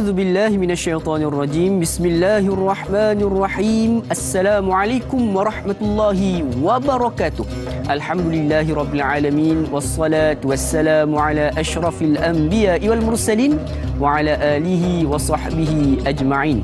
A'udzu billahi minasyaitonir rajim. Bismillahirrahmanirrahim. Assalamualaikum warahmatullahi wabarakatuh. Alhamdulillahirabbil alamin wassalatu wassalamu ala asyrafil anbiya'i wal mursalin wa ala alihi wa sahbihi ajma'in.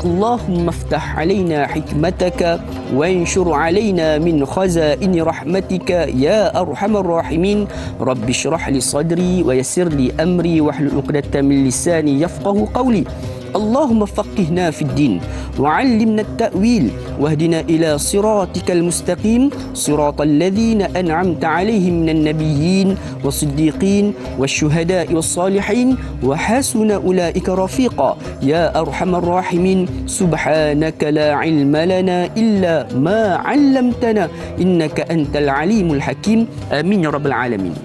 Allahumma aftah alaina hikmataka wa anshur alaina min khazaini rahmatika ya arhamar rahimin. Rabbi shrah li sadri wa yassir li amri wahlul 'uqdatam min lisani yafqahu qawli. Allahumma faqihna fid din wa 'allimna at-ta'wil wahdina ila siratikal mustaqim siratal ladzina an'amta 'alaihim minan nabiyyin was-siddiqin wasyuhada'i was-salihin wa hasuna ulaika rafiqa ya arhamar rahimin. Subhanaka la 'ilma lana illa ma 'allamtana innaka antal alimul hakim. Amin ya rabbal alamin.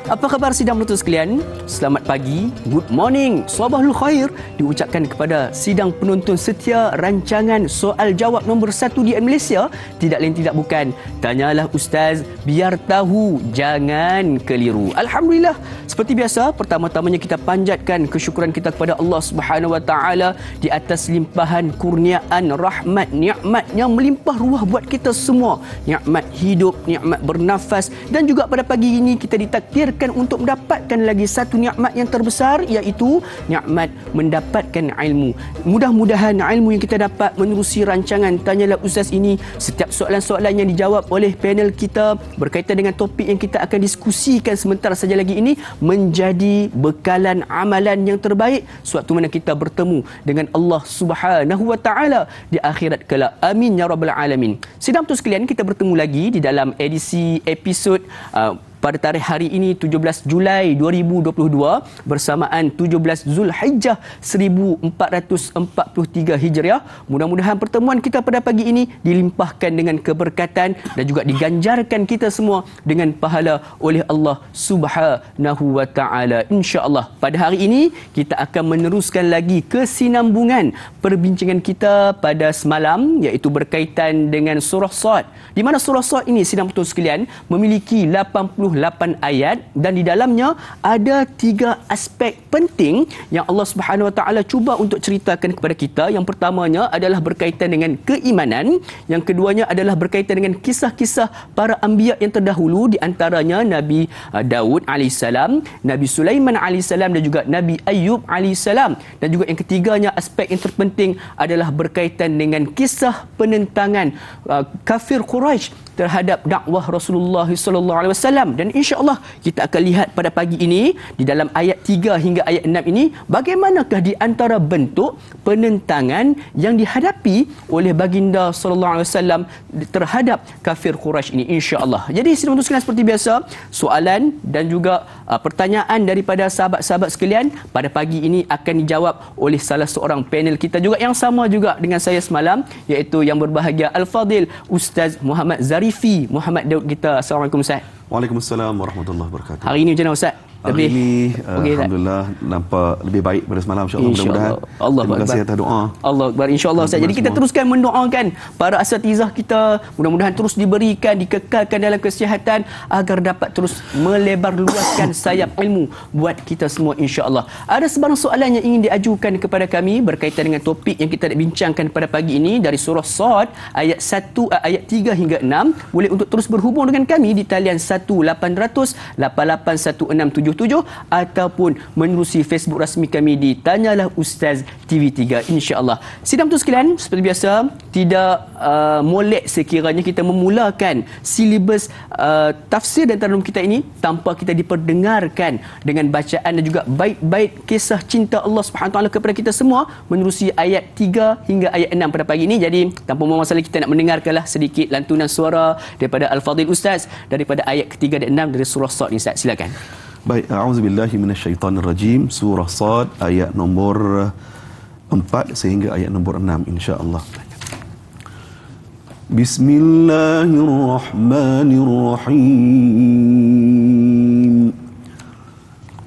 Apa khabar sidang penonton sekalian? Selamat pagi, good morning, sabahul khair diucapkan kepada sidang penonton setia rancangan soal jawab nombor 1 di Malaysia. Tidak lain tidak bukan, Tanyalah Ustaz, biar tahu, jangan keliru. Alhamdulillah, seperti biasa, pertama-tamanya kita panjatkan kesyukuran kita kepada Allah Subhanahu Wa Taala di atas limpahan kurniaan rahmat, nikmat yang melimpah ruah buat kita semua. Nikmat hidup, nikmat bernafas, dan juga pada pagi ini kita ditakdirkan untuk mendapatkan lagi satu nikmat yang terbesar, iaitu nikmat mendapatkan ilmu. Mudah-mudahan ilmu yang kita dapat menerusi rancangan Tanyalah Ustaz ini, setiap soalan-soalan yang dijawab oleh panel kita berkaitan dengan topik yang kita akan diskusikan sebentar saja lagi ini, menjadi bekalan amalan yang terbaik sewaktu mana kita bertemu dengan Allah Subhanahu Wa Taala di akhirat kelak. Amin ya rabbal alamin. Sidang tu sekalian, kita bertemu lagi di dalam edisi episod pada tarikh hari ini 17 Julai 2022 bersamaan 17 Zulhijjah 1443 Hijriah. Mudah-mudahan pertemuan kita pada pagi ini dilimpahkan dengan keberkatan dan juga diganjarkan kita semua dengan pahala oleh Allah Subhanahu Wa Taala. Insya-Allah pada hari ini kita akan meneruskan lagi kesinambungan perbincangan kita pada semalam, iaitu berkaitan dengan surah Sad, di mana surah Sad ini sidang penonton sekalian memiliki 88 ayat dan di dalamnya ada 3 aspek penting yang Allah Subhanahu Wa Taala cuba untuk ceritakan kepada kita. Yang pertamanya adalah berkaitan dengan keimanan, yang keduanya adalah berkaitan dengan kisah-kisah para anbiya yang terdahulu, di antaranya Nabi Daud alaihissalam, Nabi Sulaiman alaihissalam dan juga Nabi Ayub alaihissalam, dan juga yang ketiganya aspek yang terpenting adalah berkaitan dengan kisah penentangan kafir Quraisy terhadap dakwah Rasulullah sallallahu alaihi wasallam. Dan insya-Allah kita akan lihat pada pagi ini di dalam ayat 3 hingga ayat 6 ini bagaimanakah di antara bentuk penentangan yang dihadapi oleh baginda sallallahu alaihi wasallam terhadap kafir Quraisy ini, insya-Allah. Jadi sidang sekalian, seperti biasa, soalan dan juga pertanyaan daripada sahabat-sahabat sekalian pada pagi ini akan dijawab oleh salah seorang panel kita juga yang sama juga dengan saya semalam, iaitu yang berbahagia Al-Fadil Ustaz Muhammad Zarifi Muhammad Daud kita. Assalamualaikum Ustaz. Waalaikumsalam warahmatullahi wabarakatuh. Hari ini macam mana Ustaz? Hari ini alhamdulillah nampak lebih baik pada semalam, insya-Allah. Mudah-mudahan. Terima kasih atas doa. Allah Akbar, insya-Allah Ustaz. Jadi kita teruskan mendoakan para asatizah kita, mudah-mudahan terus diberikan, dikekalkan dalam kesihatan agar dapat terus melebar luaskan sayap ilmu buat kita semua, insya-Allah. Ada sebarang soalan yang ingin diajukan kepada kami berkaitan dengan topik yang kita nak bincangkan pada pagi ini dari surah Sad ayat 3 hingga 6, boleh untuk terus berhubung dengan kami di talian 1-800-881677 ataupun menerusi Facebook rasmi kami di Tanyalah Ustaz TV3, insya-Allah. Sidang tu sekalian, seperti biasa, tidak molek sekiranya kita memulakan silibus tafsir dan tadarus kita ini tanpa kita diperdengarkan dengan bacaan dan juga bait-bait kisah cinta Allah Subhanahu Taala kepada kita semua menerusi ayat 3 hingga ayat 6 pada pagi ini. Jadi tanpa membuang masa lagi, kita nak mendengarkanlah sedikit lantunan suara daripada Al-Fadhil Ustaz daripada ayat ketiga dan 6 dari surah Sad ni. Ustaz, silakan. Baik, a'udzubillahi minasyaitonirrajim. Surah Sad ayat nombor 4 sehingga ayat nombor 6, insya-Allah. Bismillahirrahmanirrahim.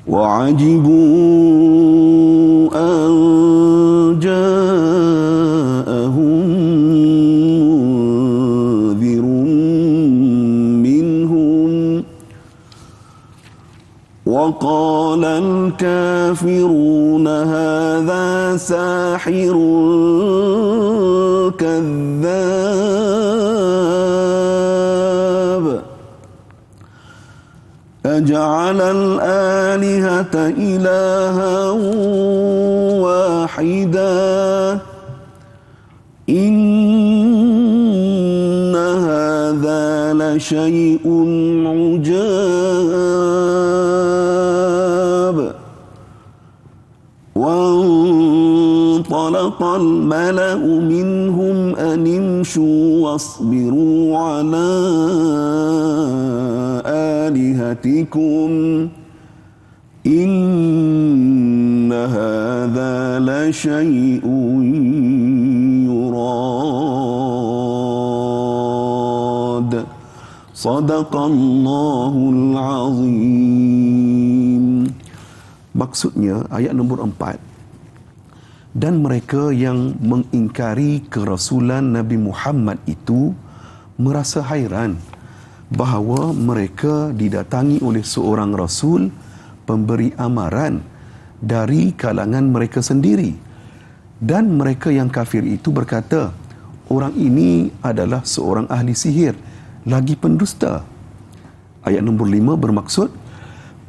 Wa'ajibu an ja'ahum munzirun minhum وقال الكافرون هذا ساحر كذاب أجعل الآلهة إلها واحدا إن هذا لشيء عجاب وانطلق الملأ منهم أن امشوا واصبروا على آلهتكم إن هذا لشيء يراد صدق الله العظيم. Maksudnya ayat nombor 4, dan mereka yang mengingkari kerasulan Nabi Muhammad itu merasa hairan bahawa mereka didatangi oleh seorang rasul pemberi amaran dari kalangan mereka sendiri, dan mereka yang kafir itu berkata, orang ini adalah seorang ahli sihir lagi pendusta. Ayat nombor 5 bermaksud,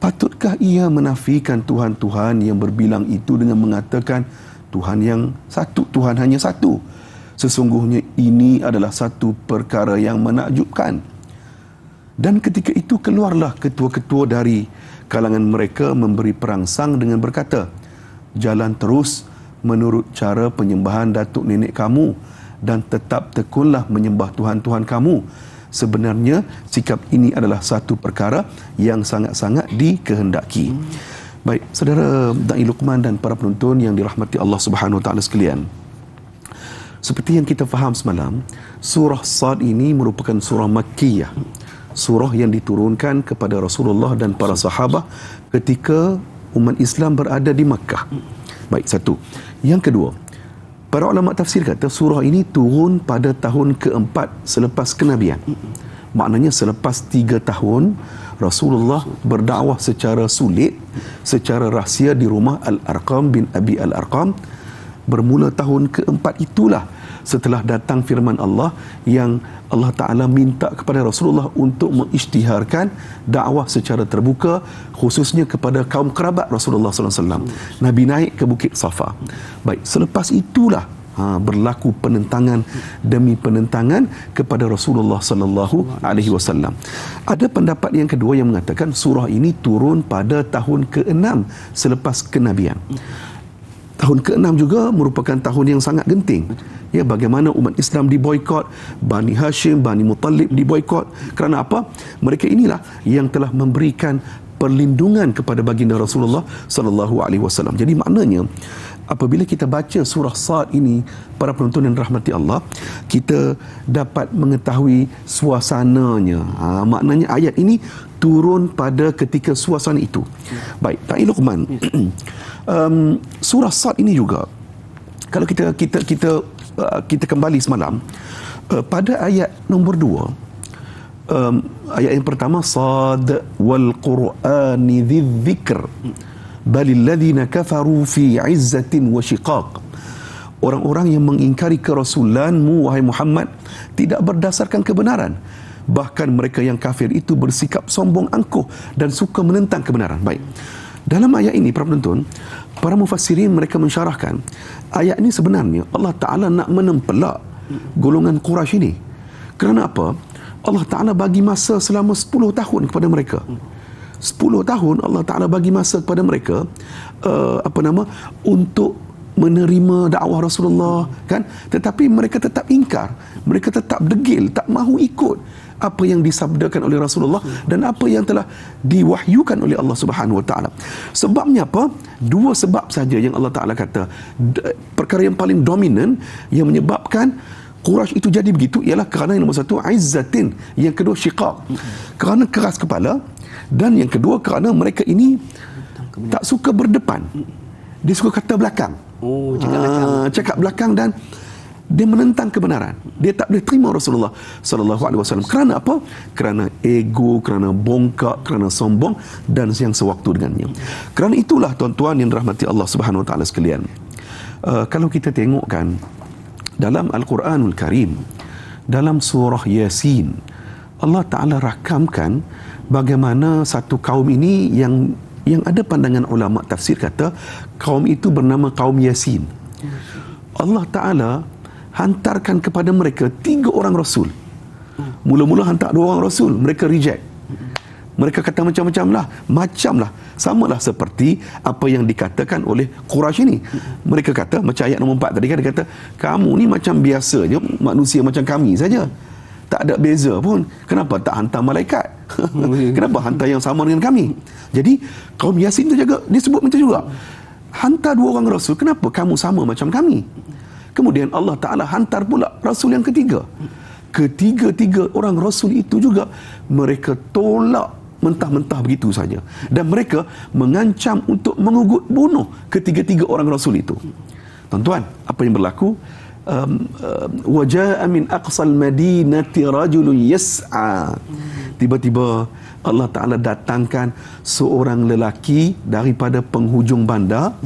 patutkah ia menafikan Tuhan-Tuhan yang berbilang itu dengan mengatakan Tuhan yang satu, Tuhan hanya satu? Sesungguhnya ini adalah satu perkara yang menakjubkan. Dan ketika itu keluarlah ketua-ketua dari kalangan mereka memberi perangsang dengan berkata, jalan terus menurut cara penyembahan datuk nenek kamu dan tetap tekunlah menyembah Tuhan-Tuhan kamu. Sebenarnya sikap ini adalah satu perkara yang sangat-sangat dikehendaki. Baik, saudara Da'i Luqman dan para penonton yang dirahmati Allah Subhanahu Wa Taala sekalian. Seperti yang kita faham semalam, surah Sad ini merupakan surah Makkiyah. Surah yang diturunkan kepada Rasulullah dan para sahabat ketika umat Islam berada di Makkah. Baik, satu. Yang kedua, para ulama tafsir kata surah ini turun pada tahun keempat selepas kenabian. Maknanya selepas 3 tahun Rasulullah berdakwah secara sulit, secara rahsia di rumah Al-Arqam bin Abi Al-Arqam. Bermula tahun keempat itulah setelah datang firman Allah yang Allah Ta'ala minta kepada Rasulullah untuk mengisytiharkan dakwah secara terbuka, khususnya kepada kaum kerabat Rasulullah SAW. Nabi naik ke Bukit Safa. Baik, selepas itulah berlaku penentangan demi penentangan kepada Rasulullah sallallahu alaihi wasallam. Ada pendapat yang kedua yang mengatakan surah ini turun pada tahun ke-6 selepas kenabian. Tahun ke-6 juga merupakan tahun yang sangat genting. Ya, bagaimana umat Islam diboikot, Bani Hashim, Bani Muttalib diboikot. Kerana apa? Mereka inilah yang telah memberikan perlindungan kepada baginda Rasulullah sallallahu alaihi wasallam. Jadi maknanya apabila kita baca surah Sad ini, para penonton yang rahmati Allah, kita dapat mengetahui suasananya. Maknanya ayat ini turun pada ketika suasana itu. Baik, Da'i Luqman. Surah Sad ini juga, kalau kita kembali semalam pada ayat nombor 2, ayat yang pertama, Sad wal Qur'ani dzidzikr balil ladzina kafaru fi izzatin wa shiqaq. Orang-orang yang mengingkari kerasulanmu wahai Muhammad tidak berdasarkan kebenaran, bahkan mereka yang kafir itu bersikap sombong angkuh dan suka menentang kebenaran. Baik, dalam ayat ini para penonton, para mufassirin mereka mensyarahkan ayat ini sebenarnya Allah Ta'ala nak menempelak golongan Quraisy ini. Kerana apa? Allah Ta'ala bagi masa selama 10 tahun kepada mereka. 10 tahun Allah Ta'ala bagi masa kepada mereka untuk menerima dakwah Rasulullah, kan? Tetapi mereka tetap ingkar, mereka tetap degil, tak mahu ikut apa yang disabdakan oleh Rasulullah dan apa yang telah diwahyukan oleh Allah Subhanahu Wa Ta'ala. Sebabnya apa? 2 sebab saja yang Allah Ta'ala kata. Perkara yang paling dominan yang menyebabkan Quraisy itu jadi begitu ialah kerana yang nombor 1 izzatin, yang kedua syiqaq, kerana keras kepala, dan yang kedua kerana mereka ini tak suka berdepan, dia suka kata belakang. Cakap belakang dan Dia menentang kebenaran. Dia tak boleh terima Rasulullah sallallahu alaihi wasallam. Kerana apa? Kerana ego, kerana bongkak, kerana sombong dan yang sewaktu dengannya. Kerana itulah tuan-tuan yang dirahmati Allah Subhanahu wa taala sekalian. Kalau kita tengokkan dalam Al-Quranul Karim, dalam surah Yasin, Allah Taala rakamkan bagaimana satu kaum ini yang ada pandangan ulama tafsir kata kaum itu bernama kaum Yasin. Allah Taala hantarkan kepada mereka 3 orang rasul. Mula-mula hantar 2 orang rasul, mereka reject. Mereka kata macam-macam lah, samalah seperti apa yang dikatakan oleh Quraisy ini. Mereka kata macam ayat nombor 4 tadi kan, dia kata kamu ni macam biasanya manusia macam kami saja, tak ada beza pun, kenapa tak hantar malaikat? Kenapa hantar yang sama dengan kami? Jadi kaum Yasin tu juga disebut macam juga, hantar 2 orang rasul, kenapa kamu sama macam kami? Kemudian Allah Ta'ala hantar pula rasul yang ketiga. Ketiga-tiga orang rasul itu juga mereka tolak mentah-mentah begitu saja, dan mereka mengancam untuk mengugut bunuh ketiga-tiga orang rasul itu. Tuan-tuan, apa yang berlaku? Waja'a min aqsal madinati rajulun yas'a. Tiba-tiba Allah Ta'ala datangkan seorang lelaki daripada penghujung bandar,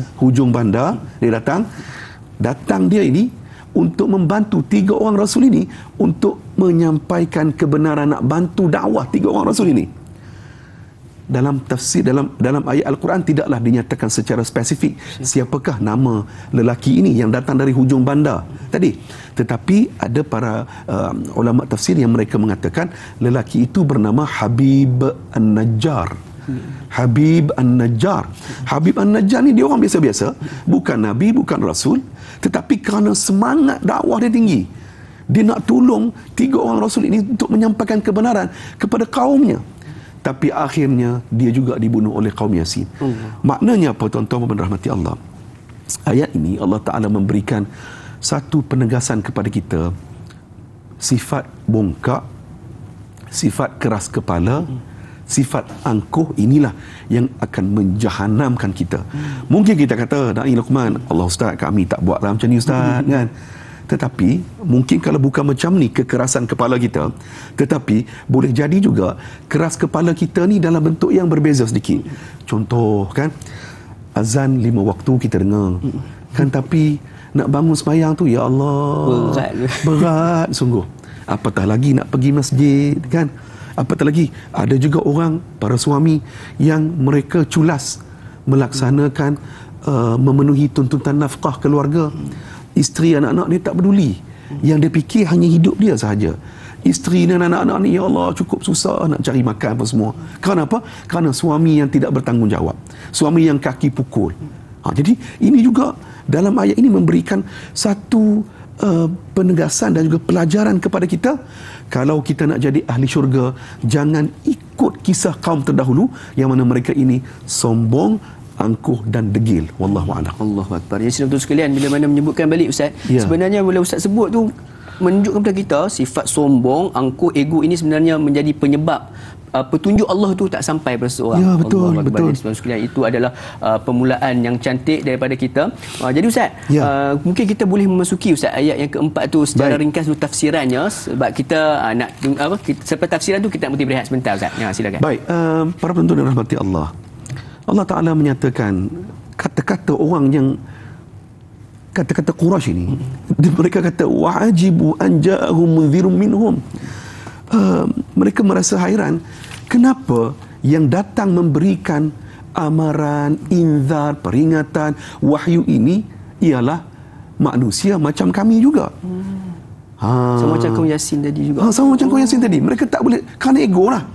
dia datang dia ini untuk membantu 3 orang rasul ini untuk menyampaikan kebenaran, nak bantu dakwah 3 orang rasul ini. Dalam tafsir, dalam ayat Al-Quran tidaklah dinyatakan secara spesifik siapakah nama lelaki ini yang datang dari hujung bandar tadi, tetapi ada para ulama tafsir yang mereka mengatakan lelaki itu bernama Habib An-Najjar. Habib An-Najjar ni dia orang biasa-biasa, bukan nabi, bukan rasul, tetapi kerana semangat dakwah dia tinggi, dia nak tolong 3 orang rasul ini untuk menyampaikan kebenaran kepada kaumnya. Tapi akhirnya dia juga dibunuh oleh kaum Yasin. Maknanya apa tuan-tuan dan rahmati Allah? Ayat ini Allah Ta'ala memberikan satu penegasan kepada kita, sifat bongkak, sifat keras kepala, sifat angkuh inilah yang akan menjahanamkan kita. Mungkin kita kata, Da'i Luqman, Allah Ustaz, kami tak buat macam ni Ustaz, kan? Tetapi mungkin kalau bukan macam ni kekerasan kepala kita, tetapi boleh jadi juga keras kepala kita ni dalam bentuk yang berbeza sedikit. Contoh kan, azan 5 waktu kita dengar kan, tapi nak bangun sembahyang tu, ya Allah, berat sungguh. Apatah lagi nak pergi masjid kan. Apatah lagi ada juga orang, para suami yang mereka culas melaksanakan memenuhi tuntutan nafkah keluarga. Isteri anak-anak dia tak peduli. Yang dia fikir hanya hidup dia sahaja. Isteri dan anak-anak ni, ya Allah, cukup susah nak cari makan apa semua. Kerana apa? Kerana suami yang tidak bertanggungjawab, suami yang kaki pukul. Jadi ini juga dalam ayat ini memberikan satu penegasan dan juga pelajaran kepada kita. Kalau kita nak jadi ahli syurga, jangan ikut kisah kaum terdahulu yang mana mereka ini sombong, angkuh dan degil. Wallahu a'lam. Allahu akbar. Ya, betul sekalian, bila mana menyebutkan balik Ustaz, sebenarnya bila Ustaz sebut tu menunjukkan kepada kita sifat sombong, angkuh, ego ini sebenarnya menjadi penyebab petunjuk Allah tu tak sampai pada seseorang. Ya, betul, Allah betul. Sekalian, itu adalah permulaan yang cantik daripada kita. Jadi Ustaz, mungkin kita boleh memasuki Ustaz ayat yang keempat tu secara ringkas dulu tafsirannya, sebab kita nak selepas tafsiran tu kita nak berehat sebentar Ustaz. Ya, silakan. Baik, para penonton yang rahmati Allah, Allah Ta'ala menyatakan kata-kata orang yang kata-kata Quraisy ini, mereka kata wa'ajibu an ja'ahum munzirun minhum. Mereka merasa hairan, kenapa yang datang memberikan amaran, inzar, peringatan, wahyu ini ialah manusia macam kami juga. Sama macam kaum Yasin tadi juga. Sama macam kaum Yasin tadi. Mereka tak boleh, kerana ego lah.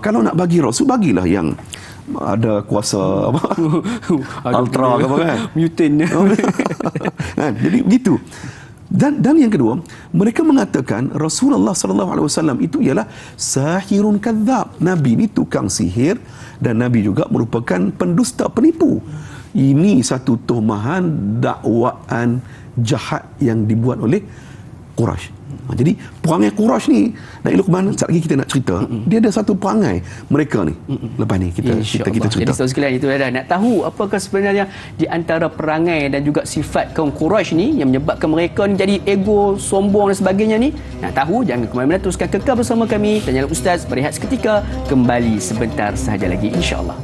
Kalau nak bagi Rasul, bagilah yang ada kuasa apa ultra ke apa kan, mutant kan, jadi begitu. Dan yang kedua, mereka mengatakan Rasulullah sallallahu alaihi wasallam itu ialah sahirun kadzab. Nabi ni tukang sihir dan Nabi juga merupakan pendusta, penipu. Ini satu tumahan, dakwaan jahat yang dibuat oleh Quraisy. Jadi perangai Quraisy ni, Da'i Luqman, sekejap lagi kita nak cerita, dia ada satu perangai mereka ni. Lepas ni kita cerita. Jadi saudara sekalian, itu dah nak tahu apakah sebenarnya di antara perangai dan juga sifat kaum Quraisy ni yang menyebabkan mereka ni jadi ego, sombong dan sebagainya ni. Nak tahu, jangan ke mana-mana, teruskan kekal bersama kami. Tanyalah Ustaz, berehat seketika, kembali sebentar sahaja lagi, insya-Allah.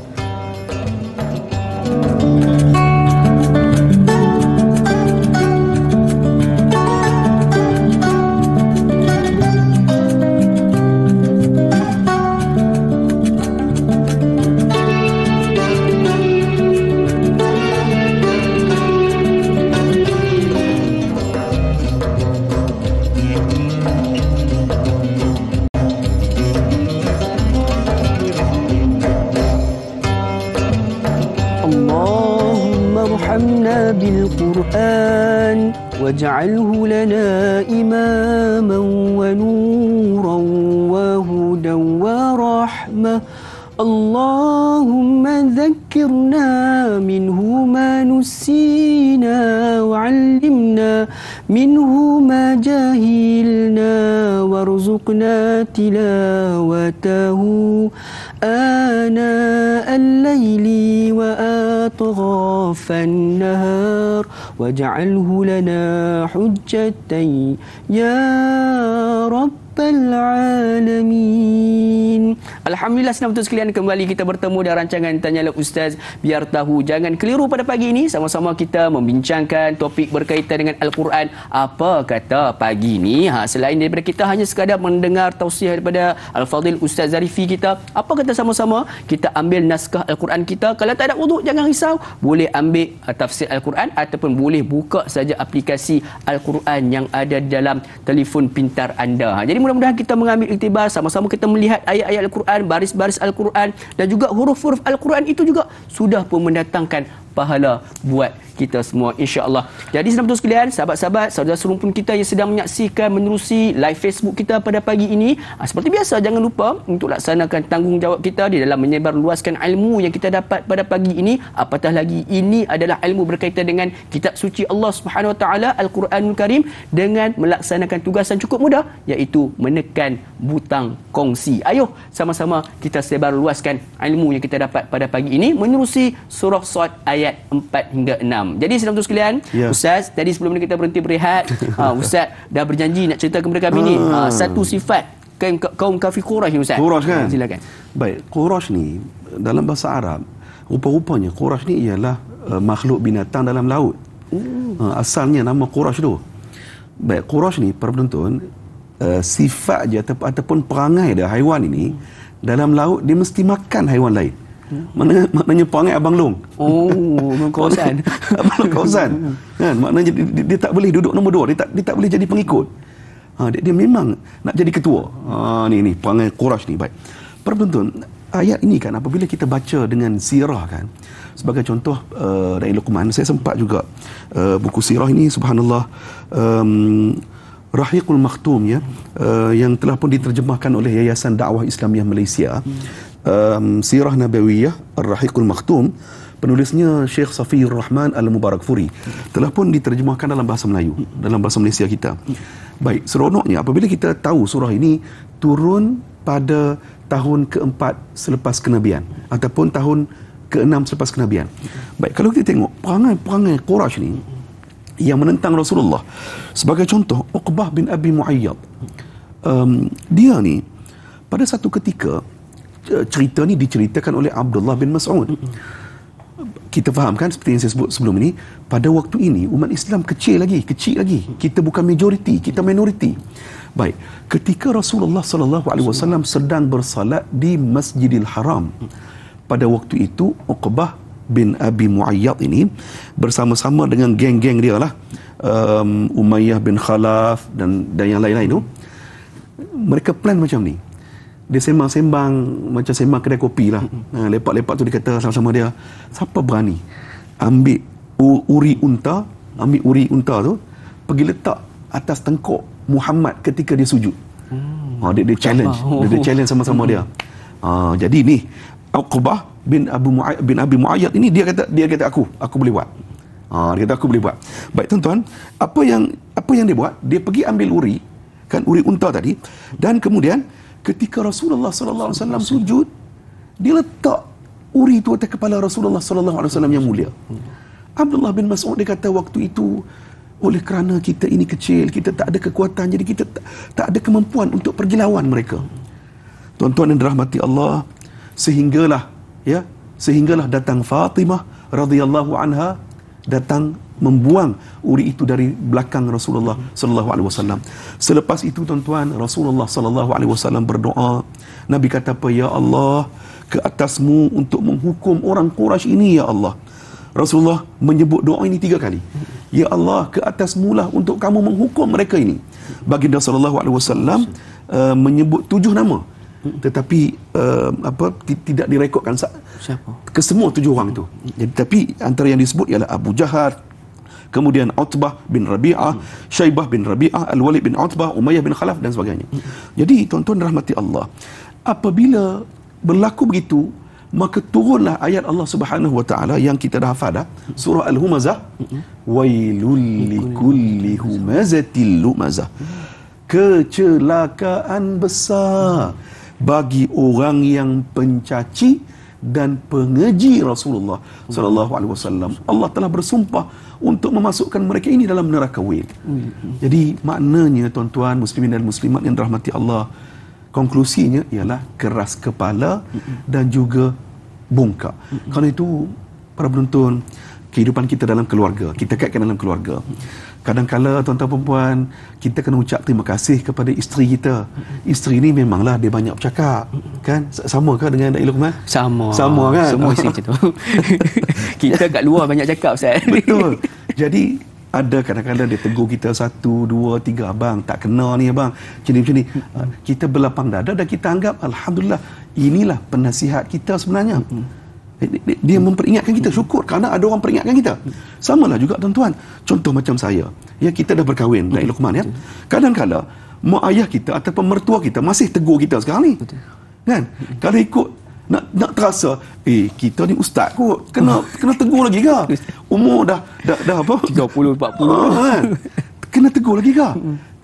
بالقرآن واجعله لنا إماما ونورا وهدى ورحمة اللهم ذكرنا منه ما نسينا وعلمنا منه ما جهلنا وارزقنا تلاوته آناء الليل وأطراف النهار واجعله لنا حجة يا رب العالمين. Alhamdulillah, senang betul sekalian, kembali kita bertemu dalam rancangan Tanyalah Ustaz. Biar tahu, jangan keliru. Pada pagi ini sama-sama kita membincangkan topik berkaitan dengan Al-Quran. Apa kata pagi ini? Selain daripada kita hanya sekadar mendengar tausiah daripada Al-Fadhil Ustaz Zarifi kita, apa kata sama-sama kita ambil naskah Al-Quran kita. Kalau tak ada wuduk, jangan risau, boleh ambil tafsir Al-Quran ataupun boleh buka saja aplikasi Al-Quran yang ada dalam telefon pintar anda. Jadi mudah-mudahan kita mengambil iktibar, sama-sama kita melihat ayat-ayat Al-Quran, baris-baris Al-Quran dan juga huruf-huruf Al-Quran itu juga sudah pun mendatangkan pahala buat kita semua, insya-Allah. Jadi senang betul sekalian, sahabat-sahabat, saudara serumpun kita yang sedang menyaksikan menerusi live Facebook kita pada pagi ini, seperti biasa jangan lupa untuk laksanakan tanggungjawab kita di dalam menyebar luaskan ilmu yang kita dapat pada pagi ini. Apatah lagi ini adalah ilmu berkaitan dengan kitab suci Allah Subhanahu Wa Taala, Al-Quranul Karim, dengan melaksanakan tugasan cukup mudah, iaitu menekan butang kongsi. Ayuh sama-sama kita sebar luaskan ilmu yang kita dapat pada pagi ini menerusi surah Sad ayat 4 hingga 6. Jadi sedang betul sekalian, Ustaz, tadi sebelum ni kita berhenti berehat, Ustaz dah berjanji nak cerita kepada kami ni satu sifat kaum kafir Quraisy ni, Ustaz. Quraisy kan? Silakan. Baik, Quraisy ni dalam bahasa Arab, rupa-rupanya Quraisy ni ialah makhluk binatang dalam laut. Asalnya nama Quraisy tu. Baik, Quraisy ni, para penonton, sifat je ataupun perangai dia haiwan ini dalam laut, dia mesti makan haiwan lain. Maknanya perangai abang long. Kawasan. Abang long kawasan. Kan? Maknanya dia tak boleh duduk nombor 2, dia tak boleh jadi pengikut. Dia memang nak jadi ketua. Ni perangai Quraisy ni. Baik. Para penonton, ayat ini kan apabila kita baca dengan sirah kan. Sebagai contoh Da'i Luqman, saya sempat juga buku sirah ini, subhanallah, Rahiqul Makhtum ya, yang telah pun diterjemahkan oleh Yayasan Dakwah Islamiah Malaysia. Sirah Nabawiyah Ar-Rahiqul Makhtum, penulisnya Syekh Safiyur Rahman Al-Mubarakfuri, telah pun diterjemahkan dalam bahasa Melayu, dalam bahasa Malaysia kita. Baik, seronoknya apabila kita tahu surah ini turun pada tahun keempat selepas kenabian ataupun tahun ke-6 selepas kenabian. Baik, kalau kita tengok perangai Quraisy ni yang menentang Rasulullah, sebagai contoh Uqbah bin Abi Muayyad, dia ni pada satu ketika, cerita ni diceritakan oleh Abdullah bin Mas'ud. Kita fahamkan seperti yang saya sebut sebelum ini, pada waktu ini umat Islam kecil lagi. Kita bukan majoriti, kita minoriti. Baik, ketika Rasulullah sallallahu alaihi wasallam sedang bersalat di Masjidil Haram, pada waktu itu Uqbah bin Abi Muayyad ini bersama-sama dengan geng-geng dia lah, Umayyah bin Khalaf dan yang lain-lain tu, mereka plan macam ni. Dia sembang-sembang macam sembang kedai kopi lah. Lepak-lepak tu dia kata sama-sama dia, siapa berani ambil uri unta tu pergi letak atas tengkuk Muhammad ketika dia sujud. Dia challenge sama-sama dia. Jadi ni Uqbah bin Abi Muayyad ini dia kata aku boleh buat. Dia kata aku boleh buat. Baik tuan-tuan, apa yang dia buat? Dia pergi ambil uri kan uri unta tadi. Dan kemudian ketika Rasulullah sallallahu alaihi wasallam sujud, dia letak uri itu atas kepala Rasulullah sallallahu alaihi wasallam yang mulia. Abdullah bin Mas'ud dia kata waktu itu, oleh kerana kita ini kecil, kita tak ada kekuatan, jadi kita tak ada kemampuan untuk pergi lawan mereka. Tuan-tuan yang dirahmati Allah, sehinggalah datang Fatimah radhiyallahu anha, datang membuang uri itu dari belakang Rasulullah sallallahu alaihi wasallam. Selepas itu tuan-tuan, Rasulullah sallallahu alaihi wasallam berdoa. Nabi kata apa? Ya Allah, ke atasmu untuk menghukum orang Quraisy ini ya Allah. Rasulullah menyebut doa ini 3 kali. Ya Allah, ke atasmu lah untuk kamu menghukum mereka ini. Baginda sallallahu alaihi wasallam menyebut 7 nama. Tetapi tidak direkodkan siapa ke semua 7 orang itu. Jadi tapi antara yang disebut ialah Abu Jahal, kemudian Utbah bin Rabi'ah, Syaibah bin Rabi'ah, Al-Walid bin Utbah, Umayyah bin Khalaf dan sebagainya. Jadi tuan-tuan rahmati Allah, apabila berlaku begitu, maka turunlah ayat Allah Subhanahu wa taala yang kita dah hafal dah, surah Al-Humazah, wailul likulli humazatil lumazah. Kecelakaan besar bagi orang yang pencaci dan pengeji Rasulullah sallallahu alaihi wasallam. Allah telah bersumpah untuk memasukkan mereka ini dalam neraka wail. Jadi maknanya tuan-tuan muslimin dan muslimat yang dirahmati Allah, konklusinya ialah keras kepala dan juga bongkak. Kerana itu para penonton, kehidupan kita dalam keluarga, kita kaitkan dalam keluarga. Kadang-kala tuan-tuan perempuan, kita kena ucap terima kasih kepada isteri kita. Isteri ni memanglah dia banyak bercakap, kan? Sama ke dengan Da'i Luqman? Sama kan? Semua isteri macam tu. Kita kat luar banyak cakap, Ustaz. Betul. Jadi ada kadang-kadang dia tegur kita 1, 2, 3, abang tak kena ni abang, macam ni. Kita berlapang dada dan kita anggap alhamdulillah inilah penasihat kita sebenarnya. Dia memperingatkan kita, syukur kerana ada orang peringatkan kita. Samalah juga tuan-tuan, contoh macam saya, ya, kita dah berkahwin Da'i Luqman, ya. Kadang-kadang mak ayah kita ataupun mertua kita masih tegur kita sekarang ni, kan? Kalau ikut nak terasa, kita ni ustaz kot, kena tegur lagi ke? Umur dah apa? 30, 40. Kan? Kena tegur lagi ke?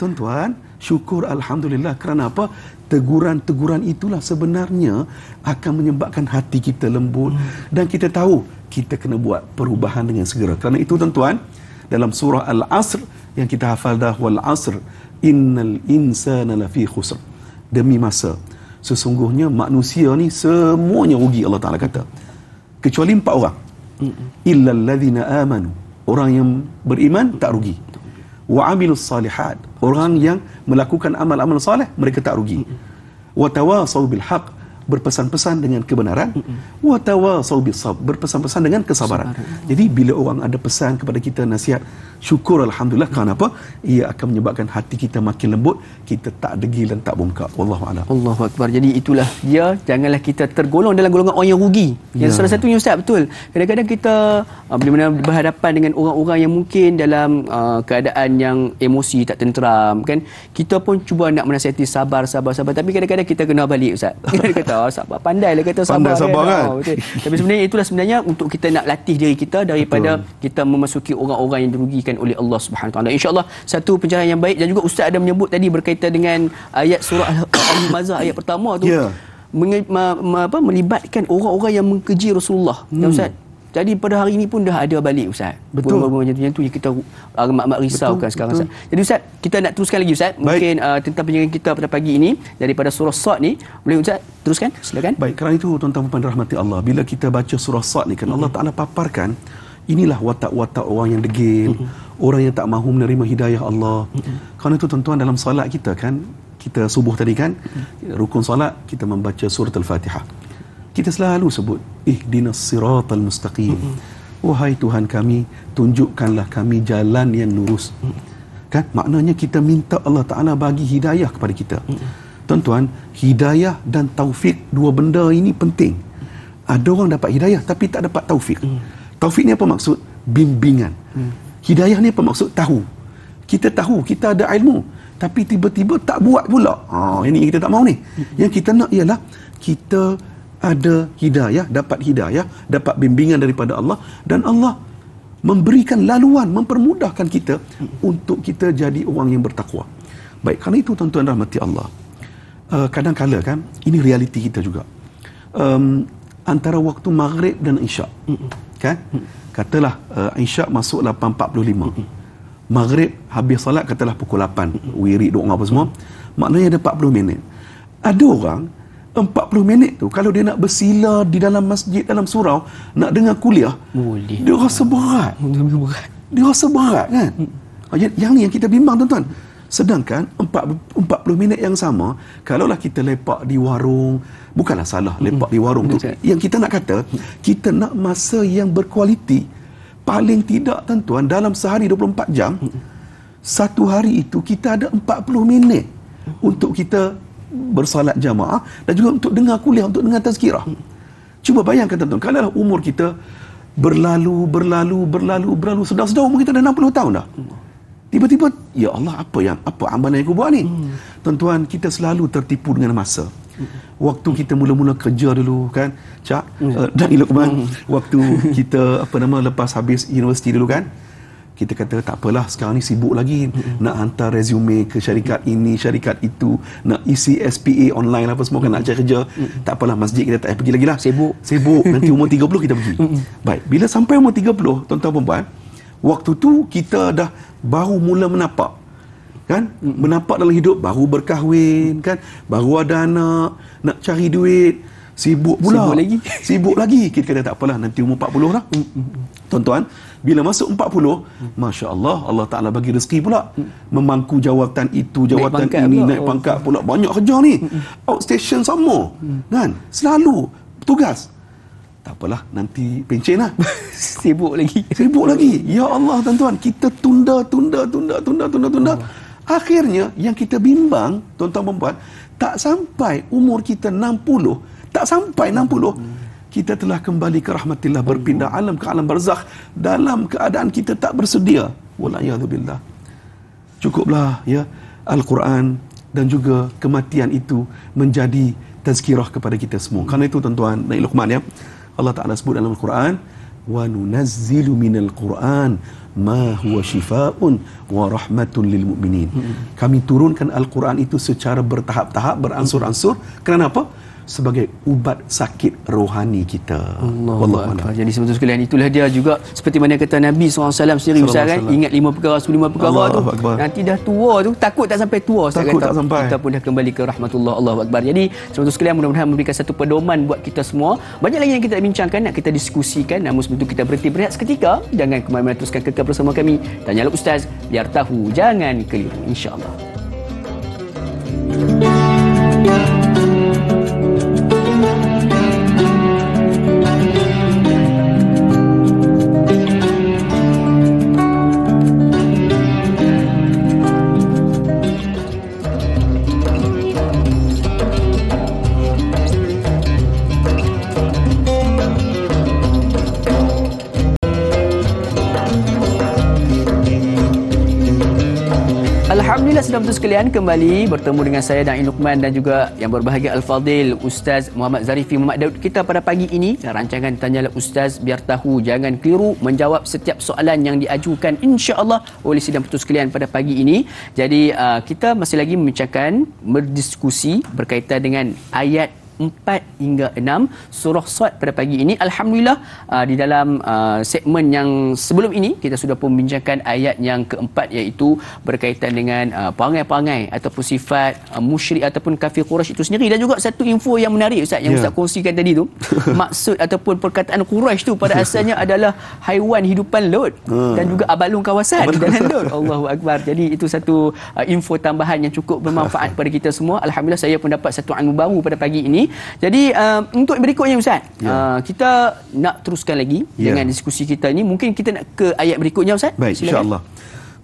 Tuan-tuan, syukur alhamdulillah. Kerana apa? Teguran-teguran itulah sebenarnya akan menyebabkan hati kita lembut dan kita tahu kita kena buat perubahan dengan segera. Kerana itu tuan-tuan, dalam surah Al-Asr yang kita hafal dah, wal asr innal insana lafi khusr, demi masa sesungguhnya manusia ni semuanya rugi, Allah Ta'ala kata, kecuali 4 orang. Illal ladzina amanu, orang yang beriman tak rugi. Wa amilus salihat, orang yang melakukan amal-amal saleh mereka tak rugi. Wa tawasau bil haq, berpesan-pesan dengan kebenaran. Wa tawasau bis sabr, berpesan-pesan dengan kesabaran. Jadi bila orang ada pesan kepada kita, nasihat, syukur alhamdulillah. Kerana apa? Ia akan menyebabkan hati kita makin lembut, kita tak degil dan tak bongkak. Wallahu a'lam. Allahu akbar. Jadi itulah dia, janganlah kita tergolong dalam golongan orang yang rugi. Yang salah satunya Ustaz, betul. Kadang-kadang kita bila berhadapan dengan orang-orang yang mungkin dalam keadaan yang emosi tak tenteram, kan, kita pun cuba nak menasihati sabar, tapi kadang-kadang kita kena balik, Ustaz. Kita kata sabar, pandailah kata sabar, kan? Betul. Tapi sebenarnya itulah sebenarnya untuk kita nak latih diri kita daripada kita memasuki orang-orang yang dirugikan oleh Allah Subhanahu Wa Taala. Insya-Allah satu pencerahan yang baik. Dan juga Ustaz ada menyebut tadi berkaitan dengan ayat surah Al-Humazah ayat pertama tu, melibatkan orang-orang yang mengkeji Rasulullah. Dan Ustaz, jadi pada hari ini pun dah ada balik, Ustaz. Betul. Macam tu yang kita amat risaukan sekarang, Ustaz. Jadi Ustaz, kita nak teruskan lagi, Ustaz. Mungkin tentang penyerahan kita pada pagi ini daripada surah Sad ni, boleh Ustaz teruskan? Silakan. Baik, kerana itu tuan-tuan dan rahmati Allah, bila kita baca surah Sad ni kan, Allah Ta'ala paparkan inilah watak-watak orang yang degil, orang yang tak mahu menerima hidayah Allah. Kerana itu tuan-tuan, dalam salat kita kan, kita subuh tadi kan, rukun salat kita membaca surah Al-Fatihah. Kita selalu sebut ihdinas siratal mustaqim. Wahai Tuhan kami, tunjukkanlah kami jalan yang lurus. Kan? Maknanya kita minta Allah Ta'ala bagi hidayah kepada kita. Tuan-tuan, hidayah dan taufik, dua benda ini penting. Ada orang dapat hidayah tapi tak dapat taufik. Taufik ni apa maksud? Bimbingan. Hidayah ni apa maksud? Tahu. Kita tahu, kita ada ilmu, tapi tiba-tiba tak buat pula. Ini yang kita tak mahu ni. Yang kita nak ialah kita ada hidayah, dapat bimbingan daripada Allah, dan Allah memberikan laluan, mempermudahkan kita untuk kita jadi orang yang bertakwa. Baik, kerana itu tuan-tuan rahmati Allah, kadang-kala kan, ini realiti kita juga. Antara waktu maghrib dan isyak, kan? Katalah isyak masuk 8.45. Maghrib habis salat katalah pukul 8. Wirid doa apa semua. Maknanya ada 40 minit. Ada orang 40 minit tu kalau dia nak bersila di dalam masjid, dalam surau, nak dengar kuliah, boleh. Dia rasa berat. Dia rasa berat kan? Yang ni yang kita bimbang tuan-tuan. Sedangkan 40 minit yang sama, kalaulah kita lepak di warung, bukanlah salah lepak di warung tu. Yang kita nak kata, kita nak masa yang berkualiti. Paling tidak tuan-tuan, dalam sehari 24 jam, satu hari itu kita ada 40 minit untuk kita bersalat jamaah dan juga untuk dengar kuliah, untuk dengar tazkirah. Cuba bayangkan tuan-tuan, kalau umur kita berlalu, sedang-sedang umur kita dah 60 tahun dah. Tiba-tiba, ya Allah, apa amalan yang aku buat ni? Tuan-tuan, kita selalu tertipu dengan masa. Waktu kita mula-mula kerja dulu kan, Cak dan Luqman, waktu kita lepas habis universiti dulu kan, kita kata tak apalah, sekarang ni sibuk lagi nak hantar resume ke syarikat ini, syarikat itu, nak isi SPA online apa semua kan, nak cari kerja. Tak apalah, masjid kita tak payah pergi lagi lah, sibuk nanti umur 30 kita pergi. Baik, bila sampai umur 30 tuan-tuan perempuan, waktu tu kita dah baru mula menapak kan, menapak dalam hidup, baru berkahwin kan, baru ada anak, nak cari duit, sibuk lagi. Kita kata tak apalah, nanti umur 40 lah. Tuan-tuan, bila masuk 40, Masya Allah, Allah Ta'ala bagi rezeki pula, memangku jawatan itu, jawatan ini, naik pangkat pula, banyak kerja ni, outstation sama kan, selalu tugas. Tak apalah, nanti pencen lah. Sibuk lagi. Ya Allah tuan-tuan, kita tunda. Akhirnya yang kita bimbang tuan-tuan perempuan, tak sampai umur kita 60, kita telah kembali ke rahmatillah, berpindah alam ke alam barzakh dalam keadaan kita tak bersedia. Wallahiyazubillah. Cukuplah ya Al-Quran dan juga kematian itu menjadi tazkirah kepada kita semua. Karena itu tuan-tuan dan Luqman ya, Allah Ta'ala sebut dalam Al-Quran, wa nunazzilu minal Quran ma huwa shifaa'un wa rahmatun lil mu'minin. Kami turunkan Al-Quran itu secara bertahap-tahap, beransur-ansur. Kerana apa? Sebagai ubat sakit rohani kita. Allah. Jadi sebetulnya sekalian, itulah dia juga seperti mana kata Nabi SAW sendiri, Ustaz kan, ingat 5 perkara, 5 perkara tu. Nanti dah tua tu, takut tak sampai tua, Ustaz kata. Kita pun dah kembali ke rahmatullah. Allahu Akbar. Jadi sebetulnya sekalian, mudah-mudahan memberikan satu pedoman buat kita semua. Banyak lagi yang kita bincangkan, nak kita diskusikan. Namun sebelum kita berhenti berehat seketika, jangan ke mana-mana, teruskan kekal bersama kami. Tanyalah Ustaz, biar tahu, jangan keliru, insya-Allah. Alhamdulillah, sedang betul sekalian, kembali bertemu dengan saya dan Luqman dan juga yang berbahagia Al-Fadhil Ustaz Muhammad Zarifi Muhammad Daud. Kita pada pagi ini rancangan Tanyalah Ustaz, biar tahu, jangan keliru, menjawab setiap soalan yang diajukan insya-Allah oleh sidang betul sekalian pada pagi ini. Jadi kita masih lagi membincangkan, berdiskusi berkaitan dengan ayat 4 hingga 6 surah Sad pada pagi ini. Alhamdulillah, di dalam segmen yang sebelum ini kita sudah pun membincangkan ayat yang keempat, iaitu berkaitan dengan perangai-perangai ataupun sifat musyrik ataupun kafir Quraisy itu sendiri. Dan juga satu info yang menarik Ustaz, yang Ustaz kongsikan tadi tu, maksud ataupun perkataan Quraisy tu pada asalnya adalah haiwan hidupan laut dan juga abalung kawasan dalam laut. Allahu Akbar. Jadi itu satu info tambahan yang cukup bermanfaat pada kita semua. Alhamdulillah, saya pun dapat satu ilmu baru pada pagi ini. Jadi untuk berikutnya Ustaz, kita nak teruskan lagi dengan diskusi kita ini. Mungkin kita nak ke ayat berikutnya Ustaz. Baik, insya-Allah.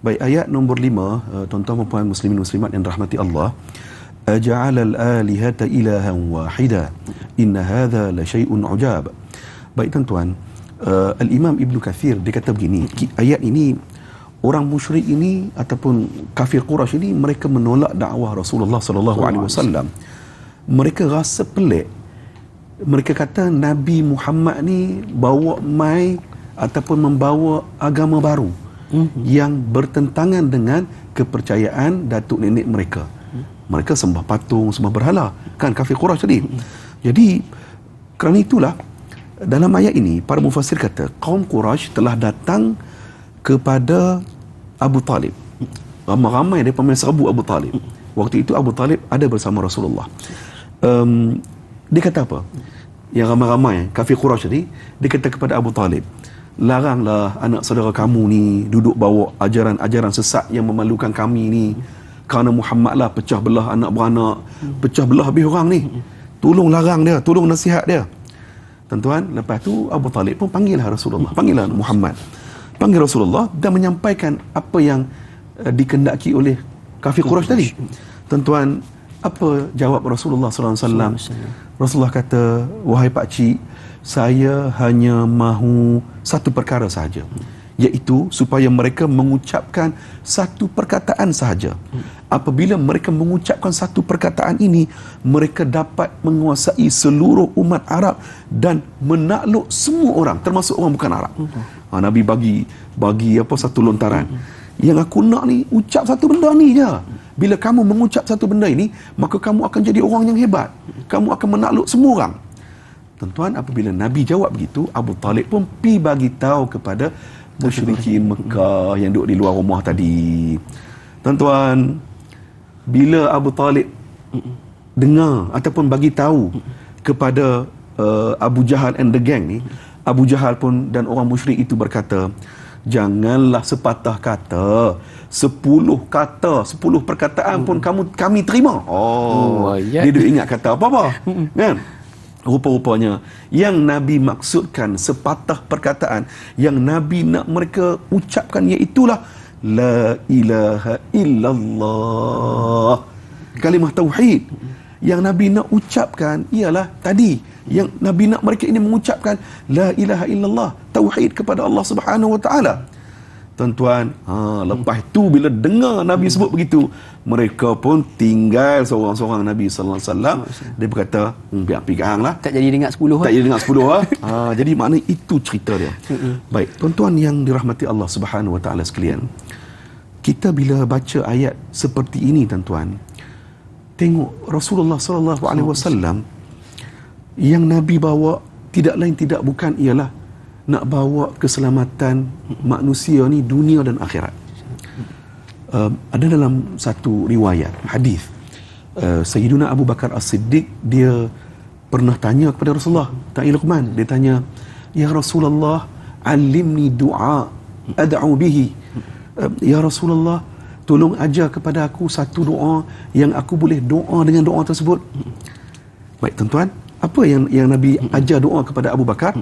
Baik, ayat nombor 5, tuan-tuan dan puan muslimin muslimat yang rahmati Allah. Aja'alal alihata ilahan wahida inna hadha la syai'un ujab. Baik tuan-tuan, Al-Imam Ibn Kathir dia kata begini, ayat ini orang musyrik ini ataupun kafir Quraisy ini, mereka menolak dakwah Rasulullah sallallahu alaihi wasallam. Mereka rasa pelik. Mereka kata Nabi Muhammad ni bawa mai ataupun membawa agama baru. yang bertentangan dengan kepercayaan datuk nenek mereka. Mereka sembah patung, sembah berhala, kan kafir Quraisy tadi. Jadi kerana itulah dalam ayat ini para mufassir kata kaum Quraisy telah datang kepada Abu Talib. Ramai-ramai daripada serbu Abu Talib. Waktu itu Abu Talib ada bersama Rasulullah. Dia kata apa? Yang ramai-ramai kafir Quraisy tadi, dia kata kepada Abu Talib, laranglah anak saudara kamu ni duduk bawa ajaran-ajaran sesat yang memalukan kami ni. Kerana Muhammad lah pecah belah anak beranak, pecah belah habis orang ni. Tolong larang dia, tolong nasihat dia. Tuan-tuan, lepas tu Abu Talib pun panggillah Rasulullah, panggillah Muhammad. Panggil Rasulullah dan menyampaikan apa yang dikendaki oleh kafir Quraisy tadi. Tuan-tuan, apa jawab Rasulullah SAW? Rasulullah kata, wahai pakcik, saya hanya mahu satu perkara sahaja, iaitu supaya mereka mengucapkan satu perkataan sahaja. Apabila mereka mengucapkan satu perkataan ini, mereka dapat menguasai seluruh umat Arab dan menakluk semua orang, termasuk orang bukan Arab. Nabi bagi apa satu lontaran. Yang aku nak ni, ucap satu benda ni je. Bila kamu mengucap satu benda ini, maka kamu akan jadi orang yang hebat. Kamu akan menakluk semua orang. Tuan-tuan, apabila Nabi jawab begitu, Abu Talib pun pi bagi tahu kepada musyrikin Mekah yang duduk di luar rumah tadi. Tuan-tuan, bila Abu Talib dengar ataupun bagi tahu kepada Abu Jahal and the gang ni, Abu Jahal pun dan orang musyrik itu berkata, janganlah sepatah kata, 10 perkataan pun kami terima. Dia duk ingat kata apa-apa. Kan? Rupa-rupanya yang Nabi maksudkan sepatah perkataan yang Nabi nak mereka ucapkan, iaitulah la ilaha illallah, kalimah tauhid. Yang Nabi nak ucapkan ialah tadi, yang Nabi nak mereka ini mengucapkan la ilaha illallah, tauhid kepada Allah Subhanahu wa taala. Tuan-tuan, lepas tu bila dengar Nabi sebut begitu, mereka pun tinggal seorang-seorang Nabi sallallahu alaihi wasallam. Dia berkata, biar pegang lah. Tak jadi dengar 10 Tak jadi dengar 10 lah. Jadi makna itu cerita dia. Baik, tuan-tuan yang dirahmati Allah Subhanahu wa taala sekalian. Kita bila baca ayat seperti ini, tuan-tuan, tengok Rasulullah sallallahu alaihi wasallam yang Nabi bawa tidak lain tidak bukan ialah nak bawa keselamatan manusia ni dunia dan akhirat. Ada dalam satu riwayat hadis, Sayyiduna Abu Bakar As-Siddiq dia pernah tanya kepada Rasulullah, Ta'i Luqman, dia tanya, ya Rasulullah, alimni du'a ad'u bihi. Ya Rasulullah, tolong ajar kepada aku satu doa yang aku boleh doa dengan doa tersebut. Baik tuan-tuan, apa yang Nabi ajar doa kepada Abu Bakar?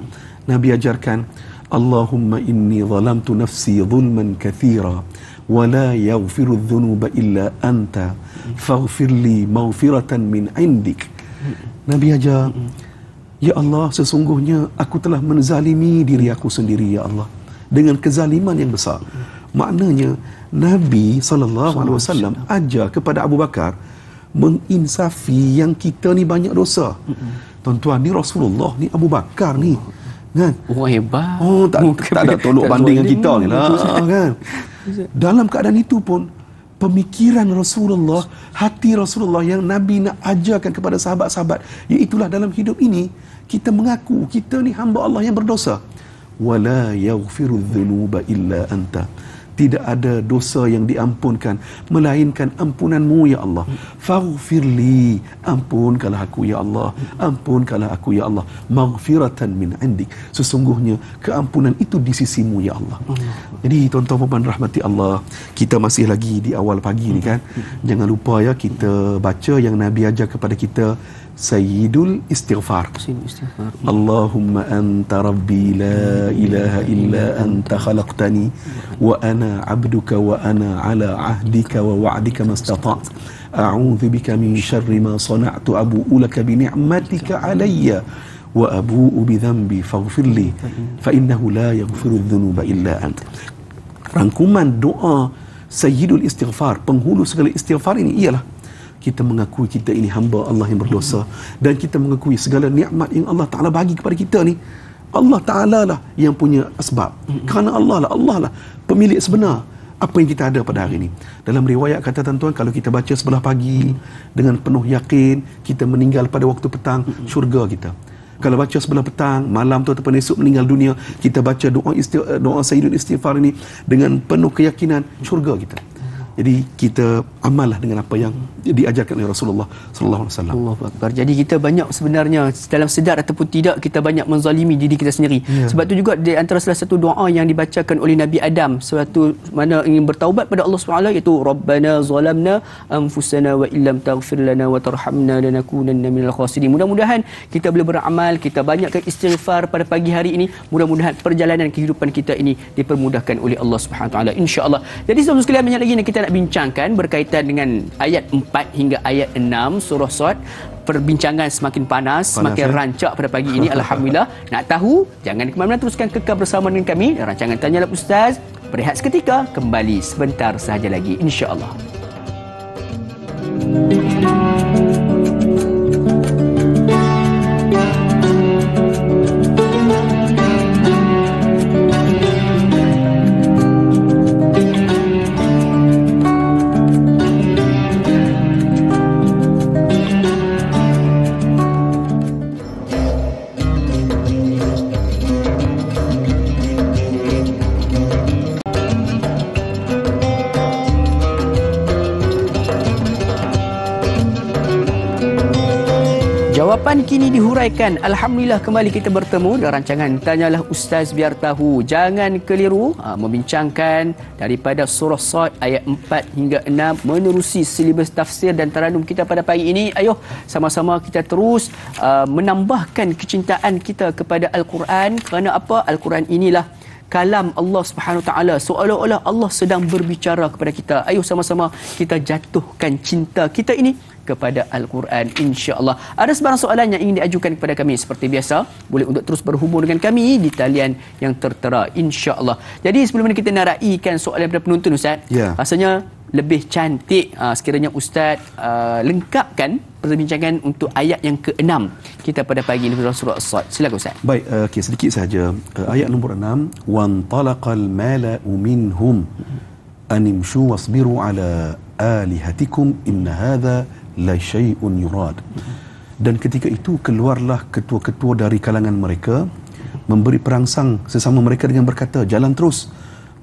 Nabi ajarkan, Allahumma inni zalamtu nafsi zulman kathira wa la yaghfiru dhunuba illa anta faghfir li maghfiratan min indik. Nabi ajar, ya Allah, sesungguhnya aku telah menzalimi diri aku sendiri, ya Allah, dengan kezaliman yang besar. Maknanya Nabi SAW ajar kepada Abu Bakar menginsafi yang kita ni banyak dosa. Tuan-tuan, ni Rasulullah, ni Abu Bakar ni, kan? Orang hebat. Tak ada tolok banding dengan kita ni lah, kan? Dalam keadaan itu pun pemikiran Rasulullah, hati Rasulullah yang Nabi nak ajarkan kepada sahabat-sahabat, iaitulah dalam hidup ini kita mengaku kita ni hamba Allah yang berdosa. Wala yaghfiru dhunuba illa anta. Tidak ada dosa yang diampunkan melainkan ampunanmu, ya Allah. Faghfirli, ampunkanlah aku, ya Allah. Ampunkanlah aku, ya Allah. Maghfiratan min indik. Sesungguhnya keampunan itu di sisimu, ya Allah. Jadi tuan-tuan puan rahmati Allah, kita masih lagi di awal pagi ni kan. Jangan lupa ya, kita baca yang Nabi ajar kepada kita, Sayyidul Istighfar. Allahumma anta rabbi la ilaha illa anta khalaqtani wa ana abduka wa ana ala ahdika wa wa'dika mastata' a'udzu bika min syarri ma sana'tu abu'u laka bi ni'matika alayya wa abu'u bi dhanbi faghfirli fa innahu la yaghfiru dhunuba illa anta. Rangkuman doa Sayyidul Istighfar, penghulu segala istighfar ini ialah kita mengakui kita ini hamba Allah yang berdosa, dan kita mengakui segala nikmat yang Allah Ta'ala bagi kepada kita ni Allah Ta'ala lah yang punya asbab. Kerana Allah lah pemilik sebenar apa yang kita ada pada hari ini. Dalam riwayat kata tuan-tuan, kalau kita baca sebelah pagi dengan penuh yakin, kita meninggal pada waktu petang, syurga kita. Kalau baca sebelah petang, malam tu ataupun esok meninggal dunia, kita baca doa Sayyidul Istighfar ini dengan penuh keyakinan, syurga kita. Jadi kita amallah dengan apa yang diajarkan oleh Rasulullah sallallahu alaihi wasallam. Allahu akbar. Jadi kita banyak sebenarnya dalam sedar ataupun tidak kita banyak menzalimi diri kita sendiri. Sebab tu juga di antara salah satu doa yang dibacakan oleh Nabi Adam sewaktu mana ingin bertaubat pada Allah Subhanahu iaitu Rabbana zalamna anfusana wa illam taghfir lana wa tarhamna lanakunanna minal khasirin. Mudah-mudahan kita boleh beramal, kita banyakkan istighfar pada pagi hari ini. Mudah-mudahan perjalanan kehidupan kita ini dipermudahkan oleh Allah Subhanahu taala insya-Allah. Jadi saudara sekalian, banyak lagi yang kita nak bincangkan berkaitan dengan ayat 4 hingga ayat 6 surah Sad. Perbincangan semakin panas semakin rancak pada pagi ini. Alhamdulillah. Nak tahu? Jangan ke mana-mana, teruskan kekal bersama dengan kami dalam rancangan Tanyalah Ustaz. Berehat seketika, kembali sebentar sahaja lagi insya-Allah. Jawapan kini dihuraikan. Alhamdulillah kembali kita bertemu dalam rancangan Tanyalah Ustaz Biar Tahu. Jangan keliru membincangkan daripada surah Sad ayat 4 hingga 6 menerusi silibus tafsir dan taranum kita pada pagi ini. Ayuh sama-sama kita terus menambahkan kecintaan kita kepada Al-Quran. Kerana apa? Al-Quran inilah kalam Allah Subhanahu taala, seolah-olah Allah sedang berbicara kepada kita. Ayuh sama-sama kita jatuhkan cinta kita ini kepada Al-Quran insya-Allah. Ada sebarang soalan yang ingin diajukan kepada kami seperti biasa, boleh untuk terus berhubung dengan kami di talian yang tertera insya-Allah. Jadi sebelum ini kita nak raikan soalan daripada penonton Ustaz. Rasanya lebih cantik sekiranya Ustaz lengkapkan perbincangan untuk ayat yang ke-6 kita pada pagi ini dalam surah As-Sad. Silakan Ustaz. Baik, okey, sedikit saja. Ayat nombor 6, wan talaqal mala'u minhum animshu wasbiru ala alihatikum inna hadha la syai'un yurad. Dan ketika itu keluarlah ketua-ketua dari kalangan mereka memberi perangsang sesama mereka dengan berkata, jalan terus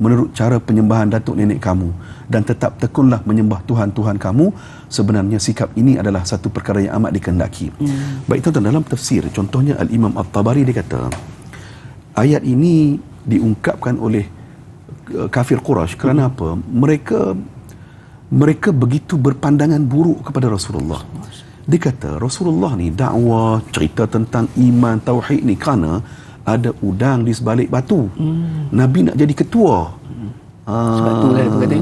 menurut cara penyembahan datuk nenek kamu dan tetap tekunlah menyembah Tuhan-Tuhan kamu. Sebenarnya sikap ini adalah satu perkara yang amat dikehendaki. Baik tuan-tuan, dalam tafsir contohnya Al-Imam At-Tabari dia kata ayat ini diungkapkan oleh kafir Quraisy kerana apa? Mereka begitu berpandangan buruk kepada Rasulullah. Dia kata Rasulullah ni dakwah cerita tentang iman tauhid ni kerana ada udang di sebalik batu. Nabi nak jadi ketua. Sebab tu lah dia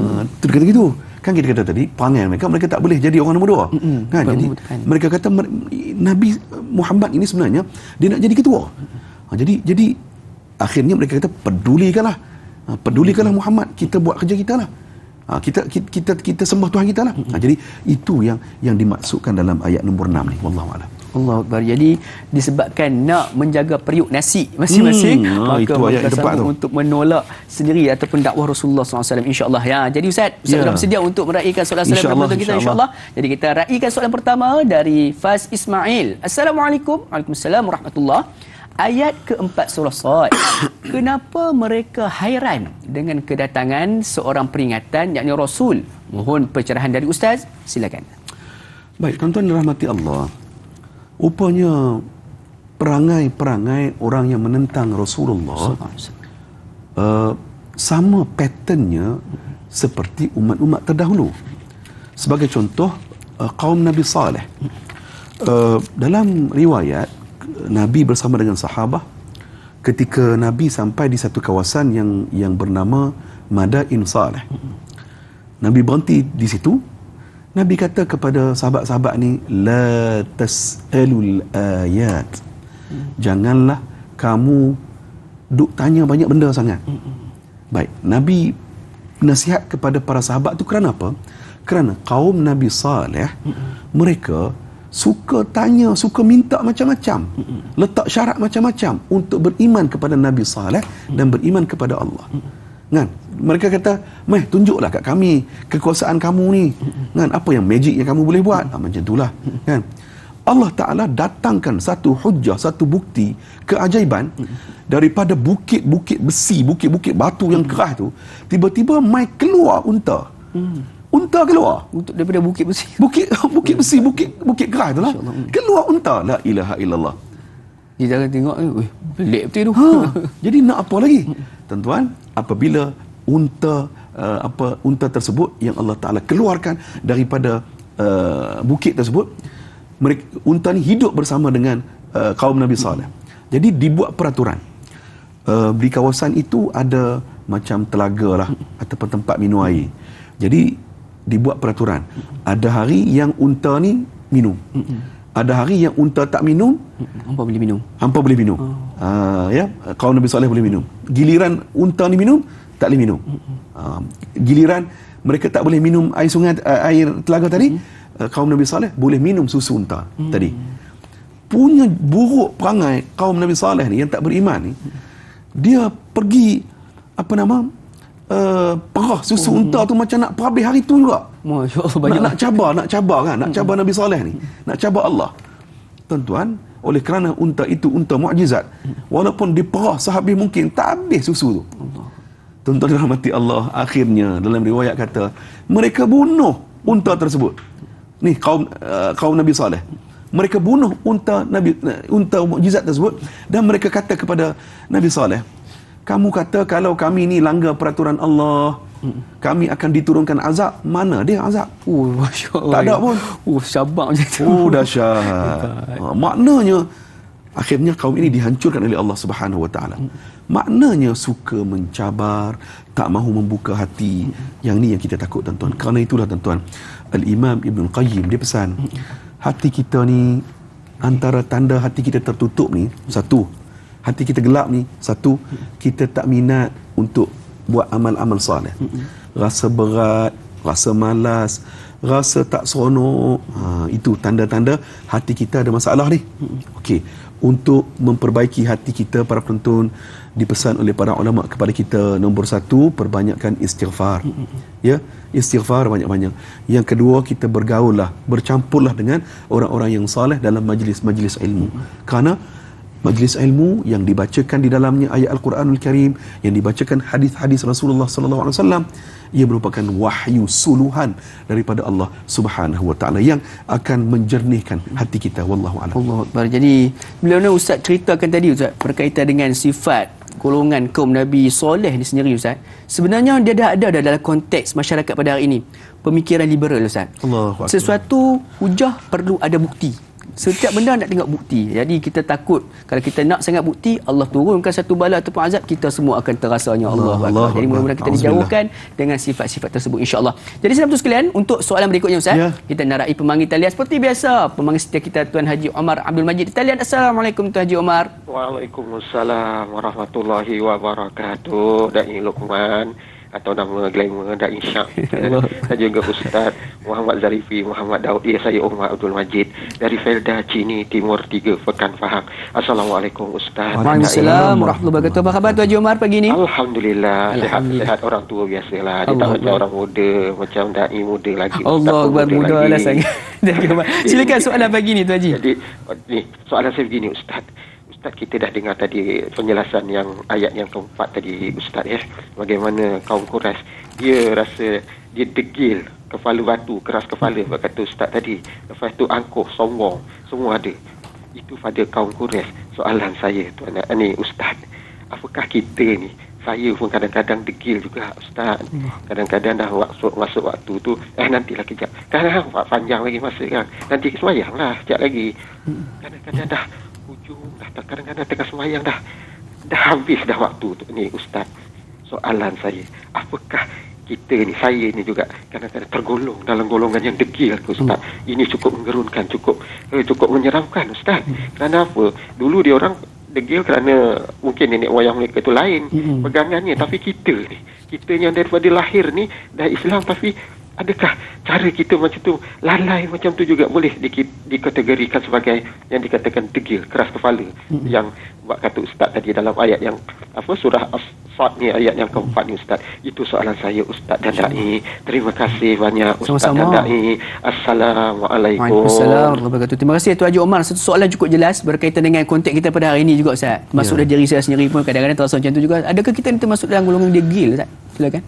kata gitu. Kan kita kata tadi perangai mereka tak boleh jadi orang nombor 2. Kan? Jadi mereka kata Nabi Muhammad ini sebenarnya dia nak jadi ketua. Jadi akhirnya mereka kata pedulikanlah Muhammad, kita buat kerja kita lah. Kita sembah Tuhan kita lah. Jadi itu yang dimaksudkan dalam ayat nombor 6 ni. Wallahu a'lam. Allahu akbar. Jadi disebabkan nak menjaga periuk nasi masing-masing, maka mereka sanggup untuk menolak sendiri ataupun dakwah Rasulullah SAW insya-Allah. Ya, jadi Ustaz sudah bersedia untuk meraihkan soalan-soalan penonton kita insya-Allah. Jadi kita raihkan soalan pertama dari Faz Ismail. Assalamualaikum. Waalaikumsalam warahmatullahi. Ayat keempat surah Sad. Kenapa mereka hairan dengan kedatangan seorang peringatan yakni Rasul? Mohon pencerahan dari Ustaz. Silakan. Baik, tuan-tuan dirahmati Allah. Rupanya perangai-perangai orang yang menentang Rasulullah sama patternnya seperti umat-umat terdahulu. Sebagai contoh, kaum Nabi Saleh. Dalam riwayat, Nabi bersama dengan sahabah ketika Nabi sampai di satu kawasan yang bernama Madain Saleh. Nabi berhenti di situ. Nabi kata kepada sahabat-sahabat ni, la tas'alul ayat. Janganlah kamu duk tanya banyak benda sangat. Baik, Nabi nasihat kepada para sahabat tu kerana apa? Kerana kaum Nabi Saleh mereka suka tanya, suka minta macam-macam, letak syarat macam-macam untuk beriman kepada Nabi Saleh dan beriman kepada Allah. Kan? Mereka kata, "Meh, tunjuklah kat kami kekuasaan kamu ni. Kan? Apa yang magic yang kamu boleh buat?" Macam itulah. Kan? Allah Ta'ala datangkan satu hujah, satu bukti keajaiban daripada bukit-bukit besi, bukit-bukit batu yang keras tu. Tiba-tiba mai keluar unta. Unta keluar Daripada bukit besi. bukit besi, bukit keras tu lah. Keluar unta. La ilaha illallah. Dia jangan tengok, pelik betul tu. Jadi nak apa lagi? Tuan-tuan, apabila unta tersebut yang Allah Ta'ala keluarkan daripada bukit tersebut, unta ni hidup bersama dengan kaum Nabi Saleh. Jadi dibuat peraturan. Di kawasan itu ada macam telaga lah ataupun tempat minum air. Jadi dibuat peraturan. Ada hari yang unta ni minum. Ada hari yang unta tak minum, Hampa boleh minum. hampa boleh minum. Ya, kaum Nabi Saleh boleh minum. Giliran unta ni minum, tak boleh minum. Giliran mereka tak boleh minum air sungai, air telaga tadi, kaum Nabi Saleh boleh minum susu unta tadi. Punya buruk perangai kaum Nabi Saleh ni yang tak beriman ni, dia pergi perah susu unta tu macam nak perhabis hari tu juga. Masya Allah, banyak. Nak cabar kan, nak cabar Nabi Saleh ni, nak cabar Allah. Tuan-tuan, oleh kerana unta itu unta mukjizat, walaupun diperah sehabis mungkin, tak habis susu tu. Tuan-tuan dirahmati Allah, akhirnya dalam riwayat kata mereka bunuh unta tersebut. Ni kaum Nabi Saleh. Mereka bunuh unta mukjizat tersebut dan mereka kata kepada Nabi Saleh, "Kamu kata kalau kami ni langgar peraturan Allah, kami akan diturunkan azab. Mana dia azab? Masya Allah. Tak ada pun." Syabak macam tu. Dahsyat. Maknanya akhirnya kaum ini dihancurkan oleh Allah Subhanahu Wa Taala. Maknanya suka mencabar, tak mahu membuka hati. Yang ni yang kita takut, tuan-tuan. Kerana itulah, tuan-tuan, Al-Imam Ibn Qayyim dia pesan, hati kita ni, antara tanda hati kita tertutup ni, satu, hati kita gelap ni, satu, kita tak minat untuk buat amal-amal soleh. Rasa berat, rasa malas, rasa tak seronok. Itu tanda-tanda hati kita ada masalah ni. Okey, untuk memperbaiki hati kita, para penonton, dipesan oleh para ulama kepada kita, nombor satu, perbanyakkan istighfar. Ya, istighfar banyak-banyak. Yang kedua, kita bergaullah, bercampurlah dengan orang-orang yang soleh dalam majlis-majlis ilmu. Kerana majlis ilmu yang dibacakan di dalamnya ayat Al-Quranul Karim, yang dibacakan hadis-hadis Rasulullah sallallahu alaihi wasallam, ia merupakan wahyu suluhan daripada Allah Subhanahu wa taala yang akan menjernihkan hati kita. Wallahu a'lam. Allahu Akbar. Jadi bila Ustaz ceritakan tadi, Ustaz, berkaitan dengan sifat golongan kaum Nabi Soleh ni sendiri, Ustaz, sebenarnya dia dah ada dalam konteks masyarakat pada hari ini, pemikiran liberal, Ustaz. Allahu Akbar. Sesuatu hujah perlu ada bukti. Setiap benda nak tengok bukti. Jadi kita takut kalau kita nak sangat bukti, Allah turunkan satu bala ataupun azab, kita semua akan terasanya. Allah. Jadi mudah-mudahan kita dijauhkan dengan sifat-sifat tersebut, insya-Allah. Jadi saudara sekalian, untuk soalan berikutnya, Ustaz, kita narai pemanggil talian seperti biasa. Pemanggil setia kita Tuan Haji Omar Abdul Majid di talian. Assalamualaikum Tuan Haji Omar. Waalaikumsalam warahmatullahi wabarakatuh. Dai Luqman atau nama glamour Dai Syak, dan juga Ustaz Muhammad Zarifi Muhammad Daud. Saya Omar Abdul Majid dari Felda Cini Timur 3 Pekan Fahang. Assalamualaikum Ustaz. Waalaikumsalam warahmatullahi wabarakatuh. Apa khabar Tuan Haji Omar pagi ni? Alhamdulillah, sihat orang tua biasalah. Dia tak macam orang muda, macam dai muda lagi. Allah Akbar, muda lah sangat. Silakan soalan pagi ni Tuan Haji. Jadi ni soalan saya begini, Ustaz, kita dah dengar tadi penjelasan yang ayat yang keempat tadi, Ustaz, ya. Bagaimana kaum Quraisy, dia rasa dia degil, kepala batu, keras kepala, kata Ustaz tadi. Lepas tu angkuh, sombong, semua ada. Itu pada kaum Quraisy. Soalan saya, Tuan ni Ustaz, apakah kita ni, saya pun kadang-kadang degil juga, Ustaz. Kadang-kadang dah masuk waktu tu, nantilah kejap. Kadang-kadang panjang lagi masa kan. Nanti semayang lah, sekejap lagi. Kadang-kadang dah hujung, dah kadang-kadang tengah semayang dah habis dah waktu tu. Ni Ustaz, soalan saya, apakah kita ni, saya ni juga kadang-kadang tergolong dalam golongan yang degil tu, Ustaz? Ini cukup menggerunkan, cukup menyeramkan, Ustaz. Kerana apa? Dulu dia orang degil kerana mungkin nenek moyang mereka tu lain pegangannya, tapi kita ni, kita yang daripada lahir ni dah Islam, tapi adakah cara kita macam tu, lalai macam tu juga boleh dikategorikan sebagai yang dikatakan degil, keras kepala, yang buat kata Ustaz tadi dalam ayat yang surah As-Sad ni, ayat yang keempat ni Ustaz. Itu soalan saya Ustaz dan Dai. Terima kasih banyak Ustaz dan Dai. Assalamualaikum. Waalaikumsalam warahmatullahi wabarakatuh. Terima kasih Tuan Haji Omar. Satu soalan cukup jelas berkaitan dengan konteks kita pada hari ini juga Ustaz. Termasuk dari diri saya sendiri pun kadang-kadang terasa macam tu juga. Adakah kita ni termasuk dalam golongan degil Ustaz? Silakan.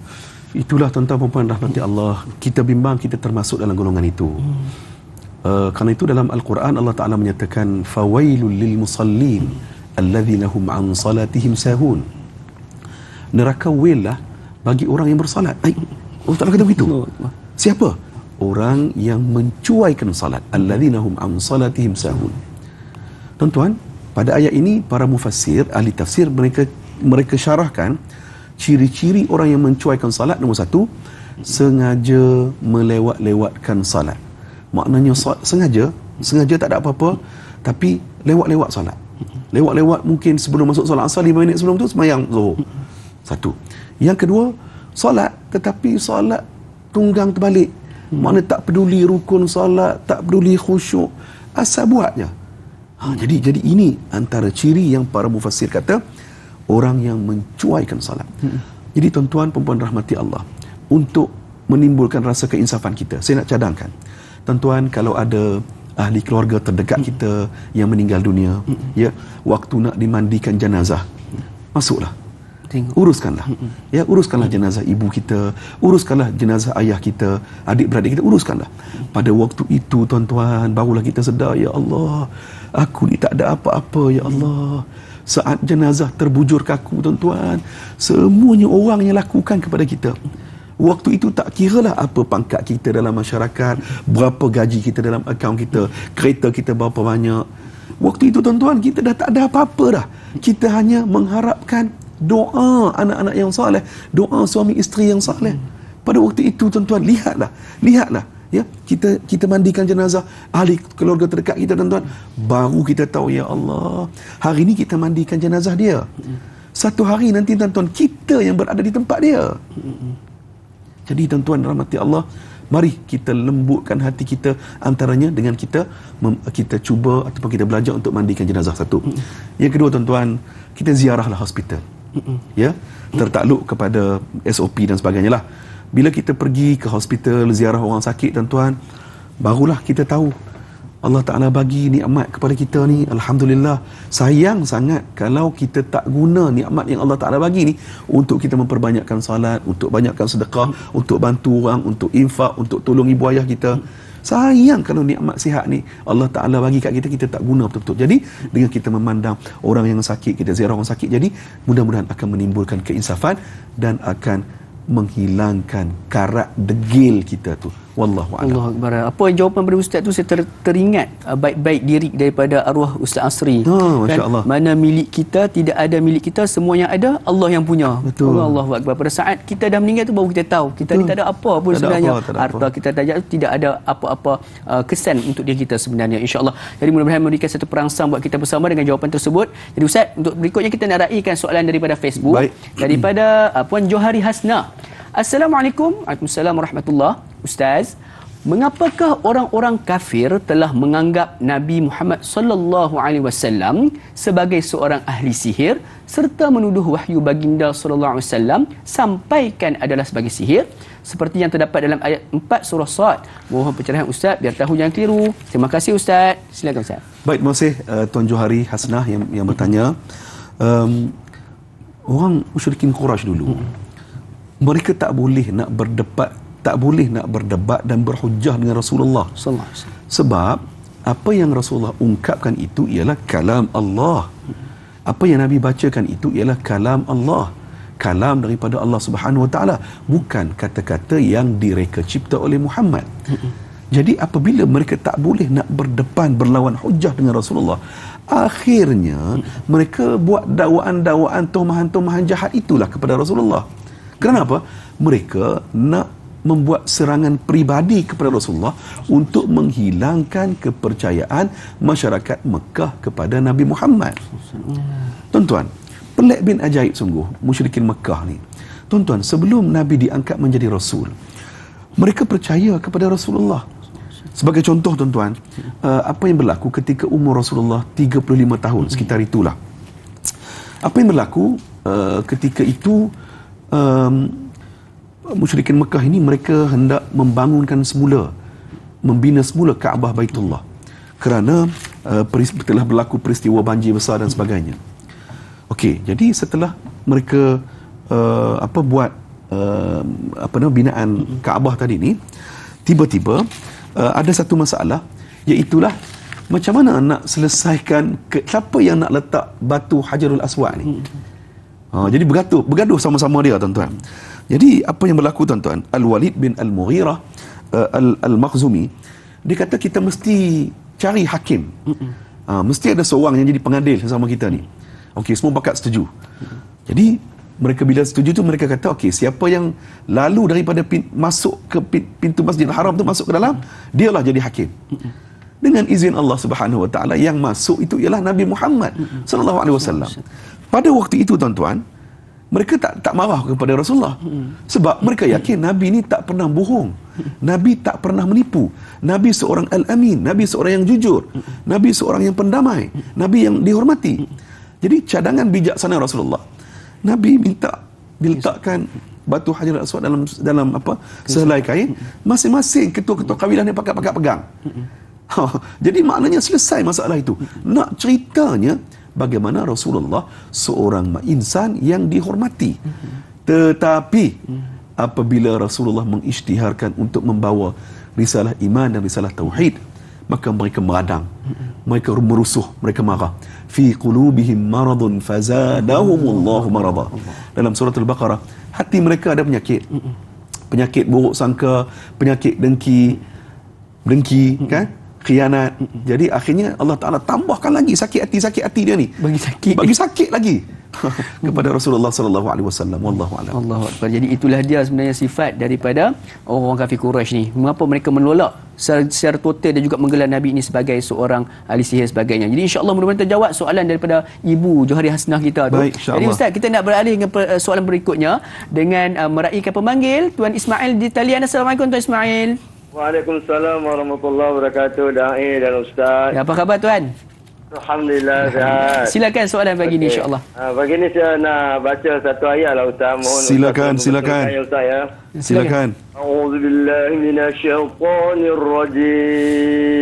Itulah tuan-tuan dan puan rahmati Allah. Kita bimbang kita termasuk dalam golongan itu. Kerana itu dalam Al-Quran Allah Ta'ala menyatakan fawailul lil musallin alladzina hum an salatihim sahun. Neraka wail lah bagi orang yang bersalat. Allah Ta'ala kata begitu. Siapa? Orang yang mencuaikan salat. Alladzina hum an salatihim sahun. Tuan-tuan, pada ayat ini para mufassir, ahli tafsir, mereka syarahkan ciri-ciri orang yang mencuaikan salat. Nombor satu, sengaja melewat-lewatkan salat. Maknanya sengaja tak ada apa-apa, tapi lewat-lewat salat. Lewat-lewat mungkin sebelum masuk salat asar 5 minit sebelum tu sembahyang zuhur. Satu. Yang kedua, salat tetapi salat tunggang terbalik. Maknanya tak peduli rukun salat, tak peduli khusyuk, asal buat je. Jadi ini antara ciri yang para mufassir kata orang yang mencuaikan salat. Jadi tuan-tuan perempuan rahmati Allah, untuk menimbulkan rasa keinsafan kita, saya nak cadangkan tuan-tuan, kalau ada ahli keluarga terdekat kita yang meninggal dunia, ya, waktu nak dimandikan jenazah, masuklah, uruskanlah, ya, uruskanlah jenazah ibu kita, uruskanlah jenazah ayah kita, adik-beradik kita, uruskanlah. Pada waktu itu tuan-tuan, barulah kita sedar, ya Allah, aku ni tak ada apa-apa, ya Allah. Saat jenazah terbujur kaku tuan-tuan, semuanya orang yang lakukan kepada kita. Waktu itu tak kiralah apa pangkat kita dalam masyarakat, berapa gaji kita dalam akaun kita, kereta kita berapa banyak. Waktu itu tuan-tuan, kita dah tak ada apa-apa dah. Kita hanya mengharapkan doa anak-anak yang soleh, doa suami isteri yang soleh. Pada waktu itu tuan-tuan, lihatlah, ya, kita mandikan jenazah ahli keluarga terdekat kita tuan-tuan, baru kita tahu, ya Allah, hari ini kita mandikan jenazah dia, satu hari nanti tuan-tuan kita yang berada di tempat dia. Jadi tuan-tuan rahmati Allah, mari kita lembutkan hati kita, antaranya dengan kita cuba ataupun kita belajar untuk mandikan jenazah. Satu. Yang kedua tuan-tuan, kita ziarahlah hospital, ya, tertakluk kepada SOP dan sebagainya lah. Bila kita pergi ke hospital, ziarah orang sakit tuan-tuan, barulah kita tahu Allah Ta'ala bagi nikmat kepada kita ni. Alhamdulillah. Sayang sangat kalau kita tak guna nikmat yang Allah Ta'ala bagi ni untuk kita memperbanyakkan salat, untuk banyakkan sedekah, untuk bantu orang, untuk infak, untuk tolong ibu ayah kita. Sayang kalau nikmat sihat ni Allah Ta'ala bagi kat kita, kita tak guna betul-betul. Jadi dengan kita memandang orang yang sakit, kita ziarah orang sakit, jadi mudah-mudahan akan menimbulkan keinsafan dan akan menghilangkan karat degil kita tu. Wallahu a'lam. Allahu akbar. Apa jawapan daripada ustaz tu, saya teringat baik-baik diri daripada arwah Ustaz Asri. Masya-Allah. Mana milik kita, tidak ada milik kita, semua yang ada Allah yang punya. Betul. Allahu akbar. Pada saat kita dah meninggal tu baru kita tahu kita ni tak ada apa pun sebenarnya. Harta kita tidak ada apa-apa kesan untuk diri kita sebenarnya, insya-Allah. Jadi mudah-mudahan memberikan satu perangsang buat kita bersama dengan jawapan tersebut. Jadi ustaz, untuk berikutnya kita nak raikan soalan daripada Facebook. Baik. Daripada Puan Johari Hasna. Assalamualaikum. Waalaikumsalam warahmatullahi. Ustaz, mengapakah orang-orang kafir telah menganggap Nabi Muhammad sallallahu alaihi wasallam sebagai seorang ahli sihir serta menuduh wahyu baginda sallallahu alaihi wasallam sampaikan adalah sebagai sihir seperti yang terdapat dalam ayat 4 surah Sad? Mohon pencerahan ustaz biar tahu jangan keliru. Terima kasih ustaz. Silakan ustaz. Baik, terima kasih Tuan Johari Hasnah yang bertanya. Orang musyrikin Quraisy dulu, mereka tak boleh nak berdebat dan berhujah dengan Rasulullah sallallahu alaihi wasallam. Sebab apa yang Rasulullah ungkapkan itu ialah kalam Allah. Apa yang Nabi bacakan itu ialah kalam Allah, kalam daripada Allah Subhanahu Wa Taala, bukan kata-kata yang direka cipta oleh Muhammad. Jadi apabila mereka tak boleh nak berdepan berlawan hujah dengan Rasulullah, akhirnya mereka buat dakwaan-dakwaan tumahan-tumahan jahat itulah kepada Rasulullah. Kenapa? Mereka nak membuat serangan peribadi kepada Rasulullah untuk menghilangkan kepercayaan masyarakat Mekah kepada Nabi Muhammad. Tuan-tuan, pelik bin ajaib sungguh musyrikin Mekah ni. Tuan-tuan, sebelum Nabi diangkat menjadi Rasul, Mereka percaya kepada Rasulullah. Sebagai contoh tuan-tuan, apa yang berlaku ketika umur Rasulullah 35 tahun, sekitar itulah. Apa yang berlaku ketika itu, musyrikin Mekah ini mereka hendak membina semula Kaabah Baitullah. Kerana telah berlaku peristiwa banjir besar dan sebagainya. Okey, jadi setelah mereka buat binaan Kaabah tadi ni, tiba-tiba ada satu masalah, iaitulah macam mana nak selesaikan siapa yang nak letak batu Hajarul Aswad ni. Jadi bergaduh sama-sama dia tuan-tuan. Jadi apa yang berlaku tuan-tuan, Al-Walid bin Al-Mughirah Al-Makhzumi, dia kata kita mesti cari hakim. Mesti ada seorang yang jadi pengadil sama kita ni. Okey, semua pakat setuju. Jadi mereka bila setuju tu, mereka kata okey, siapa yang lalu daripada masuk ke pintu Masjidil Haram tu, masuk ke dalam, dialah jadi hakim. Dengan izin Allah Subhanahu Wa Taala, yang masuk itu ialah Nabi Muhammad sallallahu alaihi wasallam. Pada waktu itu tuan-tuan, mereka tak marah kepada Rasulullah. Sebab mereka yakin Nabi ni tak pernah bohong. Nabi tak pernah menipu. Nabi seorang Al-Amin, Nabi seorang yang jujur, Nabi seorang yang pendamai, Nabi yang dihormati. Jadi cadangan bijaksana Rasulullah, Nabi minta diletakkan batu Hajar Aswad dalam sehelai kain. Masing-masing ketua-ketua kabilah ni pakat pegang. Jadi maknanya selesai masalah itu. Nak ceritanya bagaimana Rasulullah seorang insan yang dihormati. Tetapi apabila Rasulullah mengisytiharkan untuk membawa risalah iman dan risalah tauhid, maka mereka meradang, mereka merusuh, mereka marah. Fi qulubihim maradun fazadahumullahu marada. Dalam surah Al-Baqarah, hati mereka ada penyakit. Penyakit buruk sangka, penyakit dengki, kan? Khianat. Jadi akhirnya Allah Ta'ala tambahkan lagi sakit hati dia ni. Bagi sakit lagi kepada Rasulullah sallallahu alaihi wasallam. Wallahu a'lam. Allahu akbar. Jadi itulah dia sebenarnya sifat daripada orang kafir Quraisy ni. Mengapa mereka menolak secara total dan juga menggelar Nabi ini sebagai seorang ahli sihir sebagainya. Jadi insya-Allah mudah-mudahan terjawab soalan daripada Ibu Johari Hasnah kita tu. Baik, jadi Ustaz, kita nak beralih dengan soalan berikutnya dengan meraihkan pemanggil Tuan Ismail di talian. Assalamualaikum Tuan Ismail. Waalaikumsalam warahmatullahi wabarakatuh, Da'i dan Ustaz. Ya, apa khabar Tuan? Alhamdulillah sihat. Silakan soalan pagi ni insya-Allah. Pagi ni saya nak baca satu ayat lah Ustaz. Mohon silakan. Ustaz ya. Silakan. A'udzubillahi minasyaitonir rajim.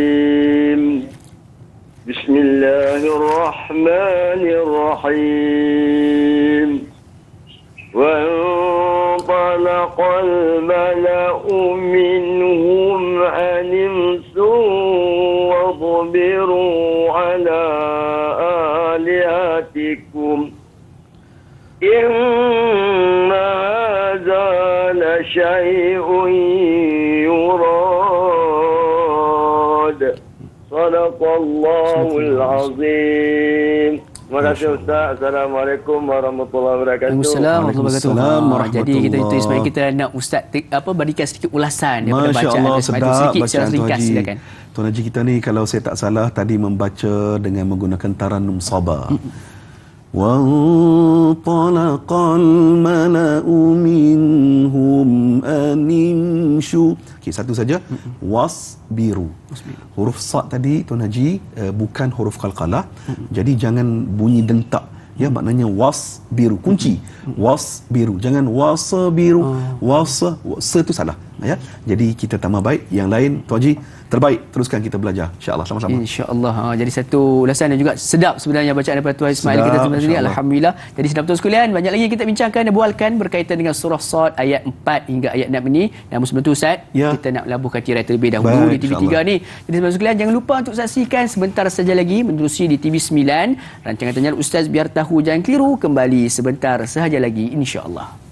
Bismillahirrahmanirrahim. وانطلق الملأ منهم أن امسوا واصبروا على آلهتكم إن هذا لشيء يراد صدق الله العظيم. Terima kasih Ustaz. Assalamualaikum warahmatullahi wabarakatuh. Waalaikumsalam. Jadi kita itu Ismail, kita nak Ustaz berikan sedikit ulasan daripada bacaan Ismail sedikit secara ringkas. Silakan. Tuan Haji kita ni kalau saya tak salah tadi membaca dengan menggunakan Tarannum Sabah. وَانطَلَقَ الْمَلَأُ مِنْهُمْ أَنِ امْشُوا. Okey, satu saja. Wasbiru. Huruf sad tadi Tuan Haji bukan huruf qalqalah. Jadi jangan bunyi dentak. Ya, maknanya wasbiru, kunci. Wasbiru, jangan wasabiru. Se itu salah. Ya. Jadi kita tambah baik. Yang lain Tuan Haji terbaik, teruskan kita belajar insya-Allah sama-sama. Insya-Allah. Jadi satu ulasan dan juga sedap sebenarnya bacaan daripada Tuan Ismail kita sebenarnya. Alhamdulillah. Jadi sedap betul sekalian, banyak lagi kita bincangkan dan bualkan berkaitan dengan surah Sad ayat 4 hingga ayat 6 ini. Namun sebelum tu Ustaz, kita nak labuhkan tirai terlebih dahulu di TV3 ni. Jadi sebelum sekalian jangan lupa untuk saksikan sebentar saja lagi menerusi di TV9 rancangan Tanya Ustaz biar tahu jangan keliru, kembali sebentar sahaja lagi insya-Allah.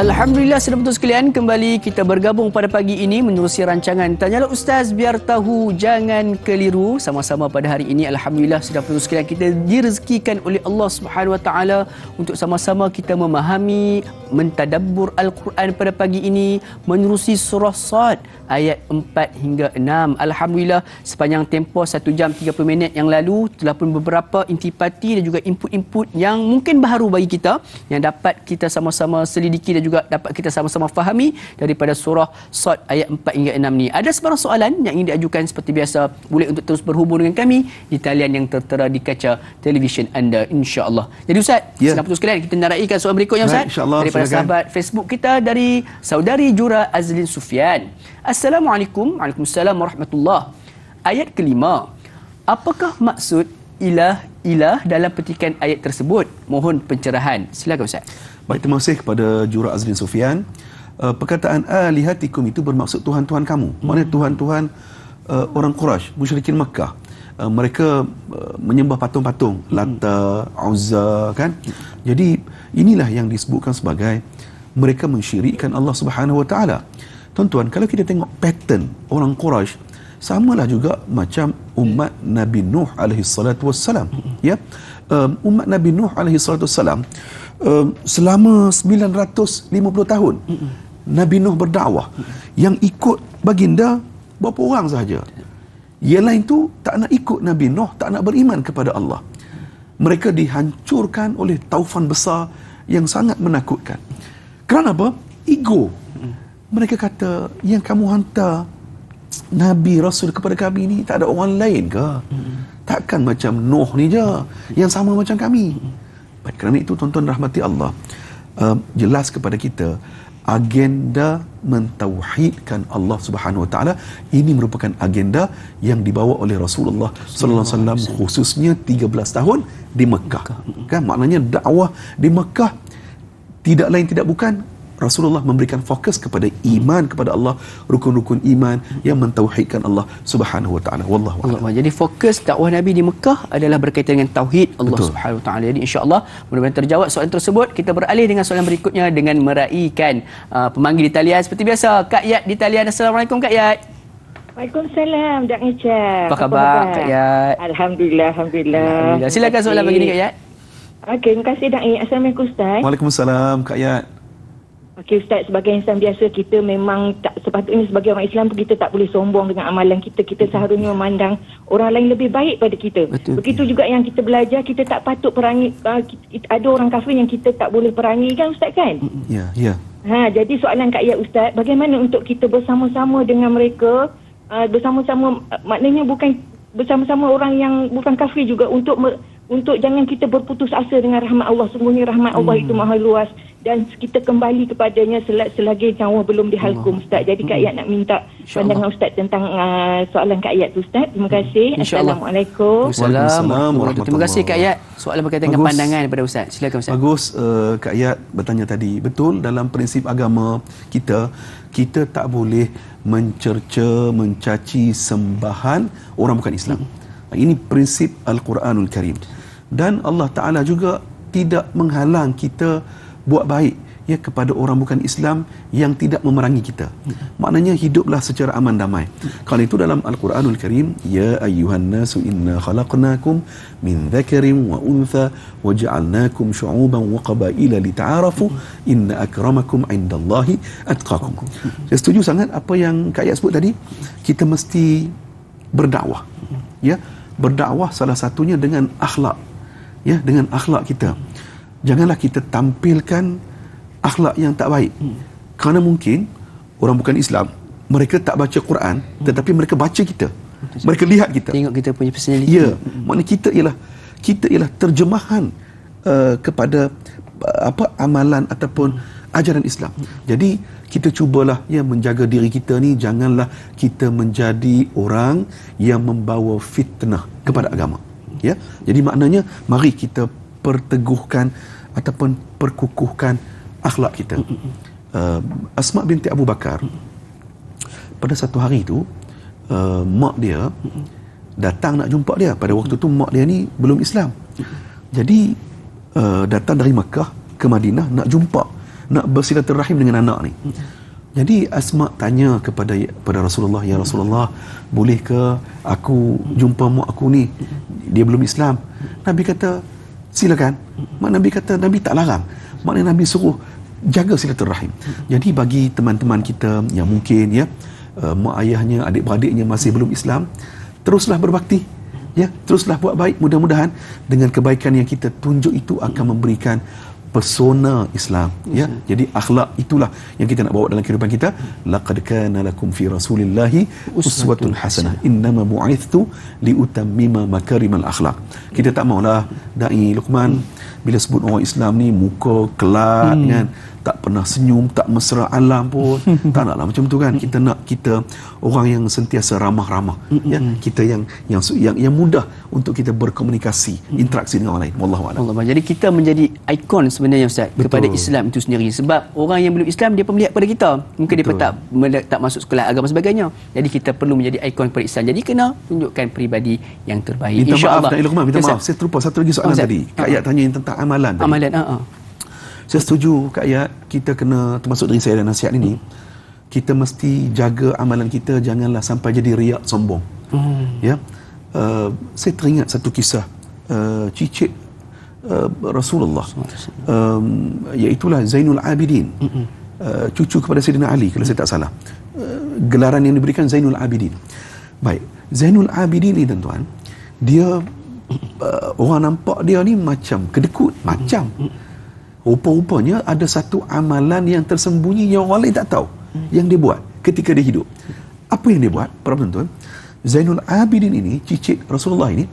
Alhamdulillah, sedang betul sekalian, kembali kita bergabung pada pagi ini menerusi rancangan Tanyalah Ustaz Biar Tahu Jangan Keliru. Sama-sama pada hari ini, Alhamdulillah, sedang betul sekalian, kita direzekikan oleh Allah Subhanahu Wa Taala untuk sama-sama kita memahami, mentadabbur Al-Quran pada pagi ini menerusi surah Sad ayat 4 hingga 6. Alhamdulillah, sepanjang tempoh 1 jam 30 minit yang lalu telah pun beberapa intipati dan juga input-input yang mungkin baharu bagi kita, yang dapat kita sama-sama selidiki dan juga dapat kita sama-sama fahami daripada surah Sad ayat 4 hingga 6 ni. Ada sebarang soalan yang ingin diajukan, seperti biasa boleh untuk terus berhubung dengan kami di talian yang tertera di kaca televisyen anda, insya-Allah. Jadi Ustaz, senang putus sekalian, kita nak raikan soalan berikutnya Ustaz daripada sahabat Facebook kita, dari saudari Jura Azlin Sufian. Assalamualaikum. Waalaikumsalam warahmatullahi. Ayat kelima, apakah maksud ilah dalam petikan ayat tersebut? Mohon pencerahan. Silakan Ustaz. Baik, terima kasih kepada Jura Azlin Sufian. Perkataan alihatikum itu bermaksud Tuhan-Tuhan kamu. Maknanya Tuhan-Tuhan orang Quraisy, musyrikin Makkah. Mereka menyembah patung-patung, Lata, Uzza, kan? Jadi inilah yang disebutkan sebagai mereka mensyirikkan Allah Subhanahu Wa Taala. Tuan-tuan, kalau kita tengok pattern orang Quraisy, samalah juga macam umat Nabi Nuh alaihi salatu wassalam. Ya, umat Nabi Nuh alaihi salatu wassalam selama 950 tahun Nabi Nuh berdakwah. Yang ikut baginda berapa orang sahaja. Yang lain tu tak nak ikut Nabi Nuh, tak nak beriman kepada Allah. Mereka dihancurkan oleh taufan besar yang sangat menakutkan. Kerana apa? Ego. Mereka kata, yang kamu hantar Nabi Rasul kepada kami ni tak ada orang lain ke? Takkan macam Nuh ni je yang sama macam kami. Baik, kerana itu tuan-tuan rahmati Allah, jelas kepada kita agenda mentauhidkan Allah Subhanahu Wa Taala ini merupakan agenda yang dibawa oleh Rasulullah sallallahu alaihi wasallam, khususnya 13 tahun di Mekah. Kan maknanya dakwah di Mekah tidak lain tidak bukan Rasulullah memberikan fokus kepada iman kepada Allah, rukun-rukun iman yang mentauhidkan Allah Subhanahu Wa Taala. Wallahu a'lam. Jadi fokus dakwah Nabi di Mekah adalah berkaitan dengan tauhid Allah Subhanahu Wa Taala. Jadi insya-Allah mudah-mudahan terjawab soalan tersebut. Kita beralih dengan soalan berikutnya dengan meraihkan pemanggil di talian seperti biasa. Kak Yat di talian. Assalamualaikum Kak Yat. Waalaikumsalam Dak Ica. Apa khabar Kak Yat? Alhamdulillah. Silakan soalan bagi ni Kak Yat. Okey, terima kasih Dak. Assalamualaikum Ustaz. Waalaikumsalam Kak Yat. Okey Ustaz, sebagai insan biasa, kita memang tak sepatutnya sebagai orang Islam kita tak boleh sombong dengan amalan kita. Kita seharusnya memandang orang lain lebih baik pada kita. Betul. Begitu juga yang kita belajar, kita tak patut perangi. Ada orang kafir yang kita tak boleh perangi kan Ustaz kan? Ya. Jadi soalan Kak Yat Ustaz, bagaimana untuk kita bersama-sama dengan mereka, bersama-sama, maknanya bukan bersama-sama orang yang bukan kafir juga, untuk jangan kita berputus asa dengan rahmat Allah. Sungguhnya rahmat Allah itu maha luas dan kita kembali kepadanya selagi nyawa belum dihalkum Ustaz. Jadi Kak Yat nak minta pandangan Ustaz tentang soalan Kak Yat Ustaz. Terima kasih. Assalamualaikum. Waalaikumsalam. Terima kasih Kak Yat. Soalan berkaitan dengan pandangan daripada Ustaz. Silakan Ustaz. Bagus Kak Yat bertanya tadi. Betul, dalam prinsip agama kita tak boleh mencerca, mencaci sembahan orang bukan Islam. Ini prinsip Al-Quranul Karim. Dan Allah Ta'ala juga tidak menghalang kita buat baik ya kepada orang bukan Islam yang tidak memerangi kita. Maknanya hiduplah secara aman damai. Kalau itu dalam Al-Quranul Karim, ya ayyuhan nasu inna khalaqnakum min dzakarin wa untha wa ja'alnakum syu'uban wa qabaila lita'arafu inna akramakum 'indallahi atqakum. Saya setuju sangat apa yang Kak Yat sebut tadi. Kita mesti berdakwah. Ya, berdakwah salah satunya dengan akhlak. Ya, dengan akhlak kita. Janganlah kita tampilkan akhlak yang tak baik. Kerana mungkin orang bukan Islam, mereka tak baca Quran, tetapi mereka baca kita. Mereka lihat kita. Tengok kita punya personality. Ya, maknanya kita ialah terjemahan kepada amalan ataupun ajaran Islam. Jadi kita cubalah ya menjaga diri kita ni, janganlah kita menjadi orang yang membawa fitnah kepada agama. Ya. Jadi maknanya mari kita perteguhkan ataupun perkukuhkan akhlak kita. Asma binti Abu Bakar, pada satu hari tu mak dia datang nak jumpa dia. Pada waktu tu mak dia ni belum Islam. Jadi datang dari Makkah ke Madinah nak jumpa nak bersilaturahim dengan anak ni. Jadi Asma tanya kepada Rasulullah, ya Rasulullah, boleh ke aku jumpa mak aku ni, dia belum Islam? Nabi kata silakan. Nabi kata Nabi tak larang. Maknanya Nabi suruh jaga silaturahim. Jadi bagi teman-teman kita yang mungkin mak ayahnya, adik-beradiknya masih belum Islam, teruslah berbakti, teruslah buat baik. Mudah-mudahan dengan kebaikan yang kita tunjuk itu akan memberikan pesona Islam, Jadi akhlak itulah yang kita nak bawa dalam kehidupan kita. Laqad kana lakum fi rasulillahi uswatun hasanah innama bu'ithtu liutammima makarimal akhlak. Kita tak maulah dai Luqman bila sebut orang Islam ni muka kelat kan, tak pernah senyum, tak mesra alam pun. Tak naklah macam tu kan. Kita nak kita orang yang sentiasa ramah-ramah, kita yang mudah untuk kita berkomunikasi, interaksi dengan orang lain. Wallahu a'lam. Jadi kita menjadi ikon sebenarnya Ustaz. Betul. Kepada Islam itu sendiri. Sebab orang yang belum Islam dia pun melihat pada kita. Mungkin dia tak masuk sekolah agama sebagainya. Jadi kita perlu menjadi ikon kepada Islam. Jadi kena tunjukkan peribadi yang terbaik. InsyaAllah. Minta maaf. Saya terlupa satu lagi soalan tadi. Kak Ayat tanya tentang amalan. Saya setuju Kak Ayat, kita kena, termasuk dari saya dan nasihat ini, kita mesti jaga amalan kita, janganlah sampai jadi riak sombong. Saya teringat satu kisah cicit Rasulullah, iaitulah Zainul Abidin, cucu kepada Sayyidina Ali kalau saya tak salah. Gelaran yang diberikan Zainul Abidin. Baik, Zainul Abidin ni tuan-tuan, dia orang nampak dia ni macam kedekut, rupa-rupanya ada satu amalan yang tersembunyi yang orang lain tak tahu, yang dia buat ketika dia hidup. Apa yang dia buat, para penonton? Zainul Abidin ini, cicit Rasulullah ini,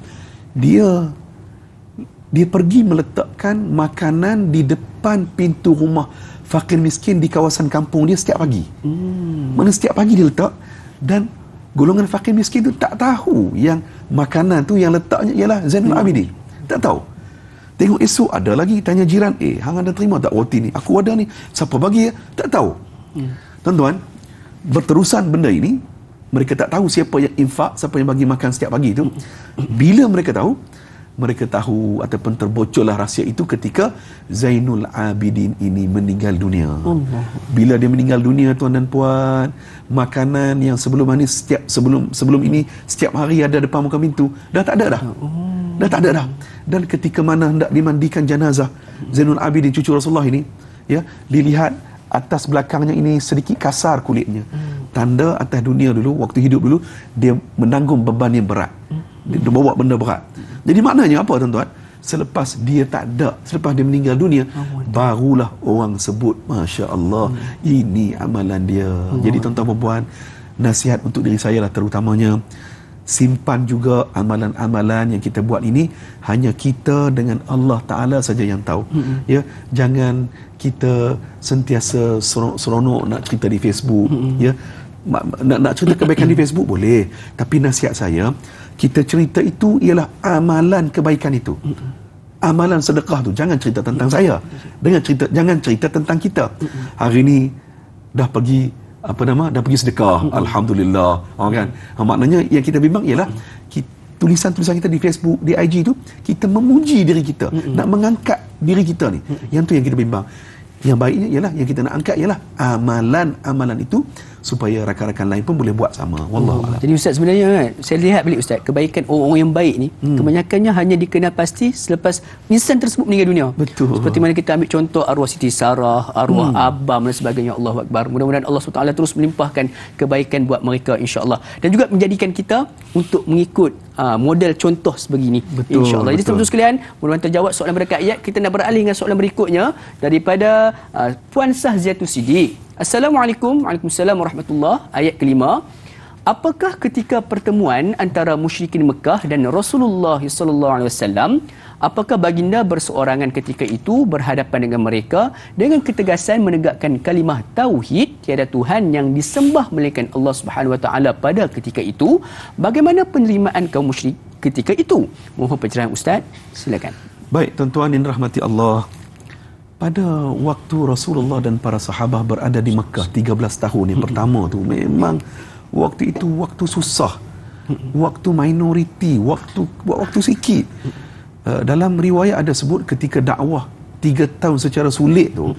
dia pergi meletakkan makanan di depan pintu rumah fakir miskin di kawasan kampung dia setiap pagi. Mana setiap pagi dia letak, dan golongan fakir miskin tu tak tahu yang makanan tu yang letaknya ialah Zainul Abidin. Tak tahu. Tengok esok ada lagi, tanya jiran, hang ada terima tak roti ni? Aku ada ni. Siapa bagi? Tak tahu. Tuan-tuan, berterusan benda ini, mereka tak tahu siapa yang infak, siapa yang bagi makan setiap pagi itu. Bila mereka tahu ataupun terbocorlah rahsia itu ketika Zainul Abidin ini meninggal dunia. Bila dia meninggal dunia, tuan dan puan, makanan yang sebelum ini setiap hari ada depan muka pintu, dah tak ada dah. Dan ketika mana hendak dimandikan jenazah Zainul Abidin, cucu Rasulullah ini, dilihat atas belakangnya ini sedikit kasar kulitnya. Tanda atas dunia dulu, waktu hidup dulu, dia menanggung beban yang berat. Dia bawa benda berat. Jadi maknanya apa tuan-tuan? Selepas dia tak ada, selepas dia meninggal dunia, barulah orang sebut, Masya Allah, ini amalan dia. Jadi tuan-tuan perempuan, nasihat untuk diri saya lah terutamanya, simpan juga amalan-amalan yang kita buat ini, hanya kita dengan Allah Ta'ala saja yang tahu. Jangan kita sentiasa seronok nak cerita di Facebook. Nak cerita kebaikan di Facebook boleh, tapi nasihat saya, kita cerita itu ialah amalan kebaikan itu. Amalan sedekah tu jangan cerita tentang saya. Jangan cerita tentang kita. Hari ni dah pergi sedekah, alhamdulillah, kan? Maknanya yang kita bimbang ialah tulisan-tulisan kita di Facebook, di IG tu, kita memuji diri kita, nak mengangkat diri kita ni. Yang tu yang kita bimbang. Yang baiknya ialah, yang kita nak angkat ialah amalan-amalan itu, supaya rakan-rakan lain pun boleh buat sama. Wallahu a'lam. Jadi Ustaz, sebenarnya kan, saya lihat balik Ustaz, kebaikan orang-orang yang baik ni, kebanyakannya hanya dikenal pasti selepas insan tersebut meninggal dunia. Betul. Seperti mana kita ambil contoh arwah Siti Sarah, arwah Abam dan sebagainya. Allahu Akbar. Mudah-mudahan Allah SWT terus melimpahkan kebaikan buat mereka, insya-Allah. Dan juga menjadikan kita untuk mengikut model contoh sebegini, insya-Allah. Jadi teman-teman sekalian, mudah-mudahan terjawab soalan mereka ayat. Kita nak beralih dengan soalan berikutnya daripada Puan Sahziatul Siddiq. Assalamualaikum. Waalaikumsalam warahmatullahi. Ayat kelima. Apakah ketika pertemuan antara musyrikin Mekah dan Rasulullah sallallahu alaihi wasallam, apakah baginda berseorangan ketika itu berhadapan dengan mereka dengan ketegasan menegakkan kalimah tauhid, tiada Tuhan yang disembah melainkan Allah Subhanahu wa taala pada ketika itu? Bagaimana penerimaan kaum musyrik ketika itu? Mohon pencerahan Ustaz. Silakan. Baik, tuan-tuan yang dirahmati Allah. Pada waktu Rasulullah dan para sahabat berada di Mekah 13 tahun yang pertama tu, memang waktu itu waktu susah, waktu minoriti, waktu sikit. Dalam riwayat ada sebut ketika dakwah 3 tahun secara sulit tu,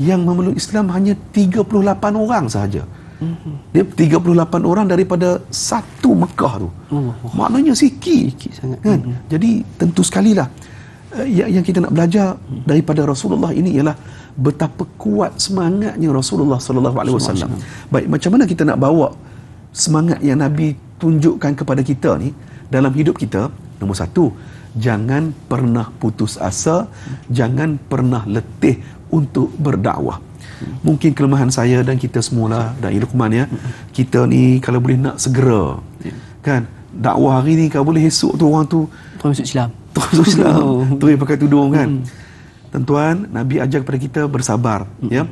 yang memeluk Islam hanya 38 orang sahaja. Dia 38 orang daripada satu Mekah tu. Maknanya sikit sangat. kan? Jadi tentu sekalilah yang kita nak belajar daripada Rasulullah ini ialah betapa kuat semangatnya Rasulullah sallallahu alaihi wasallam. Baik, macam mana kita nak bawa semangat yang Nabi tunjukkan kepada kita ni dalam hidup kita? Nombor satu, jangan pernah putus asa, jangan pernah letih untuk berdakwah. Mungkin kelemahan saya dan kita semualah, dan Luqman ya, kita ni kalau boleh nak segera kan dakwah hari ni, kalau boleh esok tu orang tu Masuk Islam. terus Islam, terus pakai tudung kan. Tuan-tuan, Nabi ajar kepada kita bersabar ya.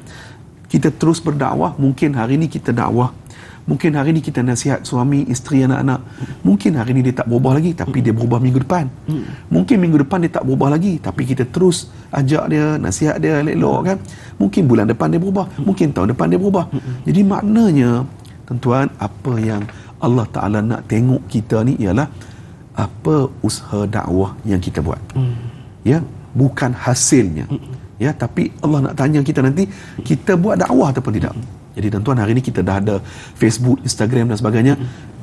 Kita terus berdakwah. Mungkin hari ni kita dakwah, mungkin hari ni kita nasihat suami, isteri, anak-anak. Mungkin hari ni dia tak berubah lagi, tapi dia berubah minggu depan. Mungkin minggu depan dia tak berubah lagi, tapi kita terus ajak dia, nasihat dia elok kan. Mungkin bulan depan dia berubah, mungkin tahun depan dia berubah. Jadi maknanya, tuan-tuan, apa yang Allah Ta'ala nak tengok kita ni ialah apa usaha dakwah yang kita buat. Ya, bukan hasilnya. Ya, tapi Allah nak tanya kita nanti, kita buat dakwah ataupun tidak. Jadi tuan-tuan, hari ni kita dah ada Facebook, Instagram dan sebagainya.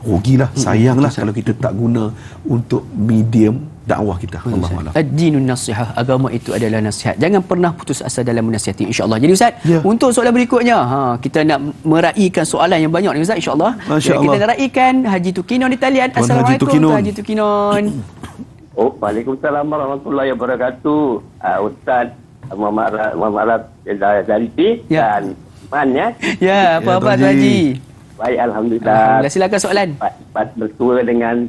Rugilah, sayanglah kalau kita tak guna untuk medium dakwah kita. Allahuakbar. Ad-dinun nasihah, agama itu adalah nasihat. Jangan pernah putus asa dalam menasihati, insya-Allah. Jadi Ustaz, untuk soalan berikutnya, kita nak meraihkan soalan yang banyak ni Ustaz, insya-Allah. Kita nak raihkan Haji Tukinon di talian. Assalamualaikum Haji Tukinon. Waalaikumsalam warahmatullahi wabarakatuh. Ustaz Muhammad Zaliti dan Man ya. Ya, apa-apa Tuan Haji? Baik, Alhamdulillah. Alhamdulillah, silakan soalan. Bertua dengan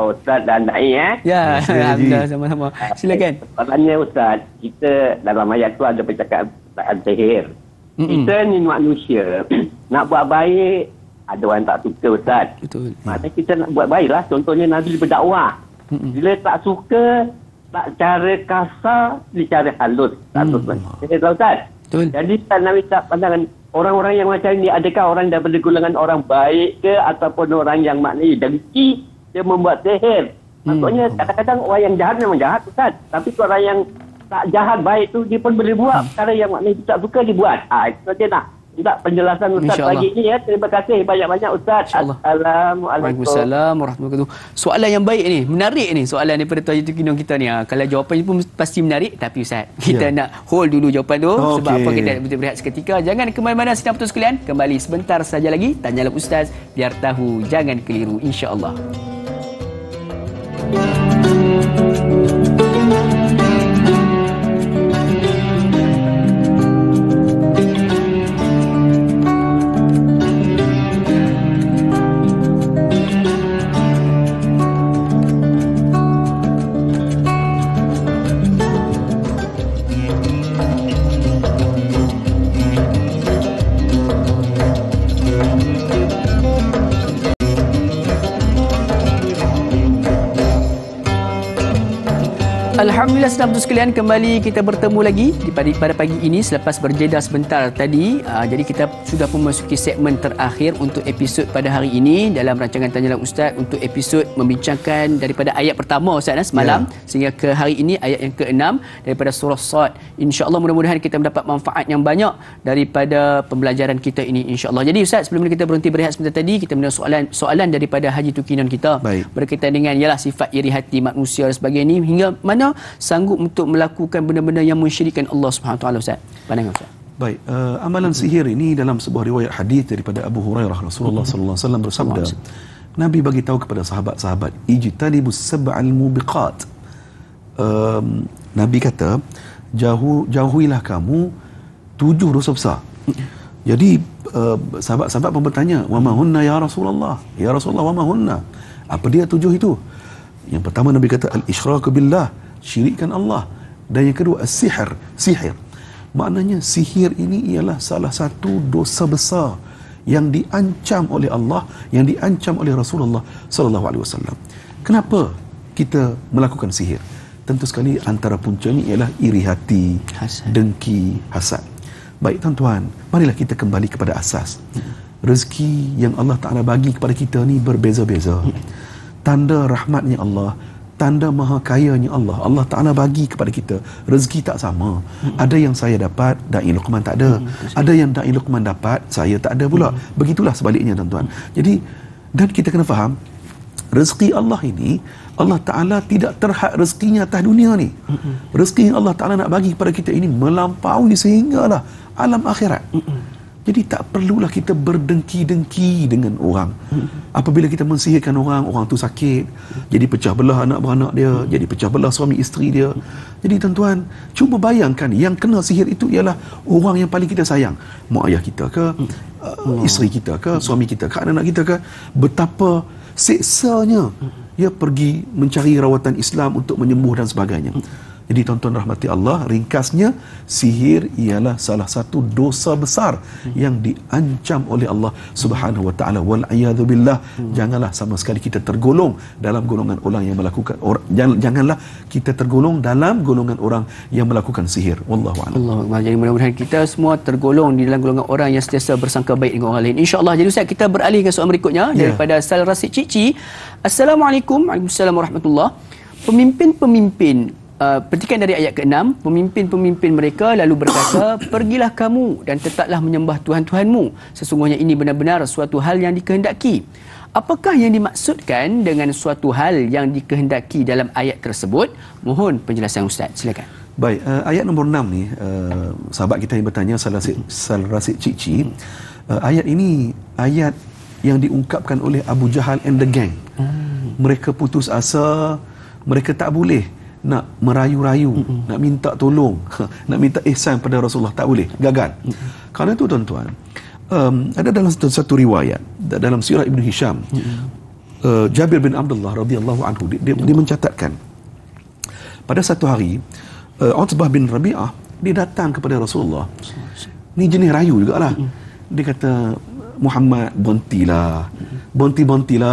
Ustaz dan Naim ya. Ya, Alhamdulillah, sama-sama. Silakan. Soalannya Ustaz, kita dalam ayat tu ada perkataan sihir. Kita ni manusia nak buat baik, ada orang tak suka Ustaz. Betul. Maknanya kita nak buat baiklah. Contohnya Nabi berdakwah. Bila tak suka, tak cara kasar, cara halus. Saya tahu Ustaz. Betul. Jadi Nabi tak pandangan orang-orang yang macam ni, adakah orang daripada golongan orang baik ke, ataupun orang yang maknanya dengki, dia membuat sihir. Maksudnya kadang-kadang orang yang jahat memang jahat Ustaz, tapi orang yang tak jahat baik tu dia pun boleh buat perkara yang maknanya dia tak suka, dibuat. Itu saja nak minta penjelasan Ustaz pagi ni ya. Terima kasih banyak-banyak Ustaz. Assalamualaikum. Waalaikumsalam warahmatullahi wabarakatuh. Soalan yang baik ni, menarik ni soalan daripada Tuan Haji Tukinon kita ni. Kalau jawapannya pun pasti menarik, tapi Ustaz, kita nak hold dulu jawapan tu. Sebab apa, kita nak berehat seketika. Jangan ke mana-mana sidang putus sekalian. Kembali sebentar saja lagi. Tanyalah Ustaz, biar tahu, jangan keliru, insya-Allah. Alhamdulillah, sedang betul sekalian, kembali kita bertemu lagi pada pagi ini selepas berjeda sebentar tadi. Jadi kita sudah pun memasuki segmen terakhir untuk episod pada hari ini dalam rancangan Tanyalah Ustaz, untuk episod membincangkan daripada ayat pertama Ustaz semalam sehingga ke hari ini ayat yang ke-6 daripada surah Sad. InsyaAllah mudah-mudahan kita mendapat manfaat yang banyak daripada pembelajaran kita ini, insyaAllah. Jadi Ustaz, sebelum kita berhenti berehat sebentar tadi, kita mendengar soalan daripada Haji Tukinon kita. Berkaitan dengan ialah sifat iri hati manusia dan sebagainya, hingga mana sanggup untuk melakukan benda-benda yang mensyirikkan Allah Subhanahu Wa Taala Ustaz. Pandangan Ustaz. Baik, amalan sihir ini dalam sebuah riwayat hadis daripada Abu Hurairah, Rasulullah sallallahu alaihi wasallam bersabda, Nabi bagi tahu kepada sahabat-sahabat, ijtanibus sab'al mubiqat. Nabi kata, jauhilah kamu 7 dosa besar. Jadi sahabat-sahabat pun bertanya, wa ma hunna ya Rasulullah? Ya Rasulullah, wa ma hunna? Apa dia 7 itu? Yang pertama Nabi kata al-isyraku billah, syirikkan Allah. Dan yang kedua as-sihr, sihir. Maknanya sihir ini ialah salah satu dosa besar yang diancam oleh Allah, yang diancam oleh Rasulullah sallallahu alaihi wasallam. Kenapa kita melakukan sihir? Tentu sekali antara puncanya ialah iri hati, dengki, hasad. Baik tuan-tuan, marilah kita kembali kepada asas. Rezeki yang Allah Ta'ala bagi kepada kita ni berbeza-beza. Tanda rahmatnya Allah, tanda maha kayanya Allah. Allah Ta'ala bagi kepada kita rezeki tak sama. Ada yang saya dapat, Da'i Luqman tak ada. Ada yang Da'i Luqman dapat, saya tak ada pula. Begitulah sebaliknya tuan-tuan. Jadi, dan kita kena faham, rezeki Allah ini, Allah Ta'ala tidak terhad rezekinya atas dunia ni. Rezeki yang Allah Ta'ala nak bagi kepada kita ini melampaui sehinggalah alam akhirat. Jadi tak perlulah kita berdengki-dengki dengan orang. Apabila kita mensihirkan orang, orang tu sakit, jadi pecah belah anak beranak dia, jadi pecah belah suami isteri dia. Jadi tuan-tuan, cuba bayangkan yang kena sihir itu ialah orang yang paling kita sayang. Mak ayah kita ke, isteri kita ke, suami kita ke, anak-anak kita ke. Betapa seksanya ia pergi mencari rawatan Islam untuk menyembuh dan sebagainya. Jadi tuan-tuan rahmati Allah, ringkasnya, sihir ialah salah satu dosa besar yang diancam oleh Allah Subhanahu wa taala. Wal a'yadzu billah. Janganlah sama sekali kita tergolong dalam golongan orang yang melakukan janganlah kita tergolong dalam golongan orang yang melakukan sihir. Wallahu a'lam. Allah. Jadi mudah-mudahan kita semua tergolong di dalam golongan orang yang sentiasa bersangka baik dengan orang lain. Insya-Allah. Jadi Ustaz, kita beralih ke soalan berikutnya daripada Sal Rasid Cici. Assalamualaikum. Waalaikumsalam warahmatullahi. Pemimpin-pemimpin petikan dari ayat ke-6, pemimpin-pemimpin mereka lalu berkata, pergilah kamu dan tetaplah menyembah Tuhan-Tuhanmu. Sesungguhnya ini benar-benar suatu hal yang dikehendaki. Apakah yang dimaksudkan dengan suatu hal yang dikehendaki dalam ayat tersebut? Mohon penjelasan Ustaz. Silakan. Baik, ayat nombor 6 ni, sahabat kita yang bertanya, Sal Rasid Cici, ayat ini ayat yang diungkapkan oleh Abu Jahal and the gang. Mereka putus asa, mereka tak boleh nak merayu-rayu, nak minta tolong, nak minta ihsan pada Rasulullah, tak boleh, gagal. Kerana itu tuan-tuan, ada dalam satu riwayat dalam sirah Ibn Hisham, Jabir bin Abdullah radhiyallahu anhu, dia mencatatkan pada satu hari Utbah bin Rabi'ah dia datang kepada Rasulullah. Ni jenis rayu jugalah. Dia kata, Muhammad, berhentilah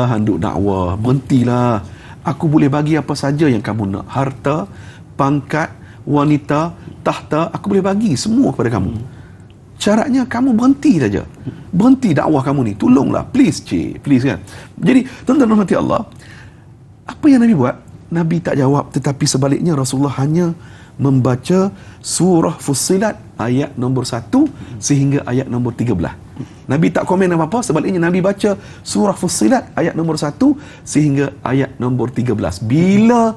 handuk dakwah, berhentilah. Aku boleh bagi apa saja yang kamu nak. Harta, pangkat, wanita, tahta, aku boleh bagi semua kepada kamu. Caranya kamu berhenti saja. Berhenti dakwah kamu ni. Tolonglah, please cik, please kan. Jadi, tuan-tuan rahmati Allah, apa yang Nabi buat? Nabi tak jawab, tetapi sebaliknya Rasulullah hanya membaca surah Fussilat ayat nombor 1 sehingga ayat nombor 13. Nabi tak komen apa-apa, sebaliknya Nabi baca surah Fussilat ayat nombor 1 sehingga ayat nombor 13. Bila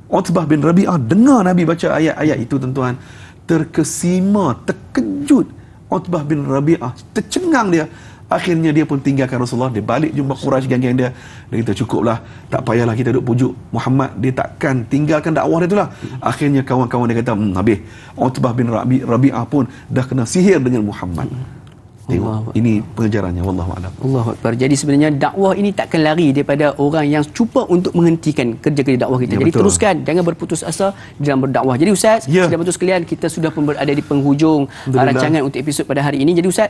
Utbah bin Rabi'ah dengar Nabi baca ayat-ayat itu, tuan-tuan, terkesima, terkejut Utbah bin Rabi'ah, tercengang dia. Akhirnya dia pun tinggalkan Rasulullah, dia balik jumpa Quraisy geng-geng dia. Dia kata, cukuplah, tak payahlah kita duk pujuk Muhammad, dia takkan tinggalkan dakwah dia itulah. Akhirnya kawan-kawan dia kata, habis. Utbah bin Rabi'ah pun dah kena sihir dengan Muhammad. Tengok, ini pengajarannya, wallahu a'lam. Allahu akbar. Jadi sebenarnya dakwah ini takkan lari daripada orang yang cuba untuk menghentikan kerja-kerja dakwah kita. Ya, jadi betul. Teruskan, jangan berputus asa dalam berdakwah. Jadi Ustaz, sahabat sekalian, kita sudah pun berada di penghujung rancangan untuk episod pada hari ini. Jadi Ustaz,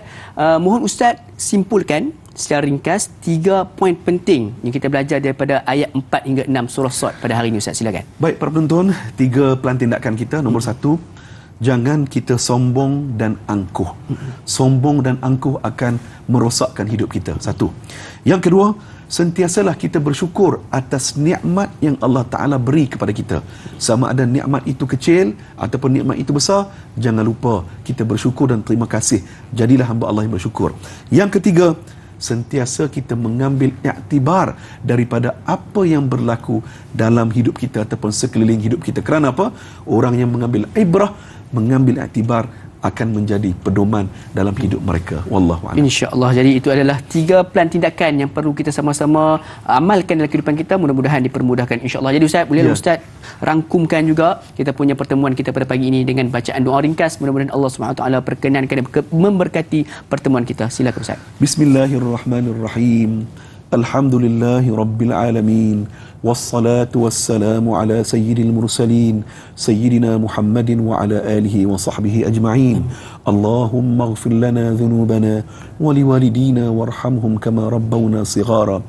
mohon Ustaz simpulkan secara ringkas 3 poin penting yang kita belajar daripada ayat 4 hingga 6 surah Sad pada hari ini Ustaz. Silakan. Baik para penonton, 3 pelan tindakan kita. Nombor 1, jangan kita sombong dan angkuh. Sombong dan angkuh akan merosakkan hidup kita. 1. Yang kedua, sentiasalah kita bersyukur atas nikmat yang Allah Ta'ala beri kepada kita. Sama ada nikmat itu kecil ataupun nikmat itu besar, jangan lupa kita bersyukur dan terima kasih. Jadilah hamba Allah yang bersyukur. Yang ketiga, sentiasa kita mengambil iktibar daripada apa yang berlaku dalam hidup kita ataupun sekeliling hidup kita. Kerana apa? Orang yang mengambil ibrah, mengambil iktibar akan menjadi pedoman dalam hidup mereka. Wallahu a'lam. Insya-Allah. Jadi itu adalah 3 plan tindakan yang perlu kita sama-sama amalkan dalam kehidupan kita. Mudah-mudahan dipermudahkan insya-Allah. Jadi Ustaz, bolehlah Ustaz rangkumkan juga kita punya pertemuan kita pada pagi ini dengan bacaan doa ringkas. Mudah-mudahan Allah Subhanahu Wa Taala perkenankan dan memberkati pertemuan kita. Silakan Ustaz. Bismillahirrahmanirrahim. Alhamdulillahi rabbil alamin. Wassalatu wassalamu ala sayyidil mursalin sayyidina Muhammadin wa ala alihi wa sahbihi ajma'in. Allahumma ighfir lana dhunubana wa liwalidina warhamhum kama rabbawna sighara.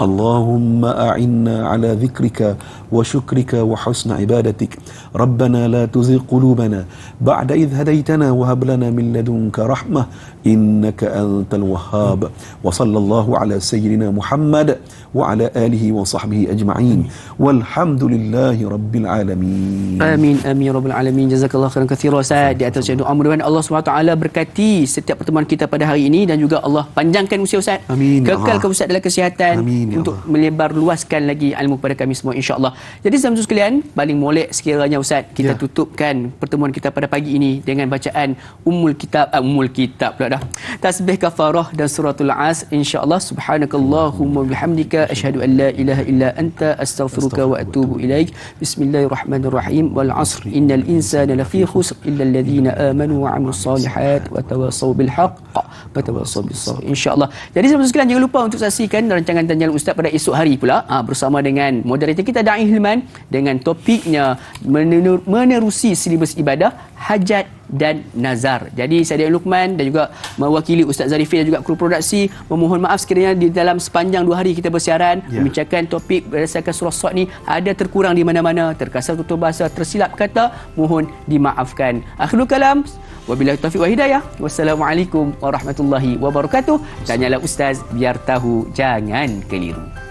Allahumma a'inna ala dhikrika wa syukrika wa husna ibadatik. Rabbana la tuzigh qulubana ba'da idh hadaytana wa hab lana min ladunka rahmah innaka antal wahhab. Wa sallallahu ala sayyidina Muhammad wa ala alihi wa sahbihi ajma'in. ajma'in. Walhamdulillahi rabbil alamin. Amin amin ya rabbal alamin. Jazakallahu khairan katsiran Ustaz di atas doa. Mudah-mudahan Allah SWT berkati setiap pertemuan kita pada hari ini dan juga Allah panjangkan usia Ustaz. Amin, ya Allah. Kekalkan Ustaz dalam kesihatan. Amin, ya untuk Allah. melebar luaskan lagi ilmu kepada kami semua insya-Allah. Jadi sahabat sekalian, paling molek sekiranya Ustaz kita tutupkan pertemuan kita pada pagi ini dengan bacaan Ummul Kitab pula dah. Tasbih kafarah dan suratul As insya-Allah. Subhanakallahumma bihamdika asyhadu an la ilaha illa anta astaghfiruka wa atubu ilaik. Bismillahirrahmanirrahim. Wal 'asr innal insana lafi khusr illa alladhina amanu wa 'amilus solihat wa tawassaw bil haqq wa tawassaw bis sabr. Insya-Allah. Jadi sahabat sekalian, jangan lupa untuk saksikan rancangan Tanya Ustaz pada esok hari pula bersama dengan moderator kita Da'i Hilman dengan topiknya menerusi silibus ibadah, hajat dan nazar. Jadi saya Da'i Luqman dan juga mewakili Ustaz Zarifin dan juga kru produksi memohon maaf sekiranya di dalam sepanjang 2 hari kita bersiaran membincangkan topik berdasarkan surah Sad ni ada terkurang di mana-mana, terkasar tutur bahasa, tersilap kata, mohon dimaafkan. Akhirul kalam, wabillahi taufiq wa hidayah. Wassalamualaikum warahmatullahi wabarakatuh. Tanyalah Ustaz biar tahu, jangan keliru.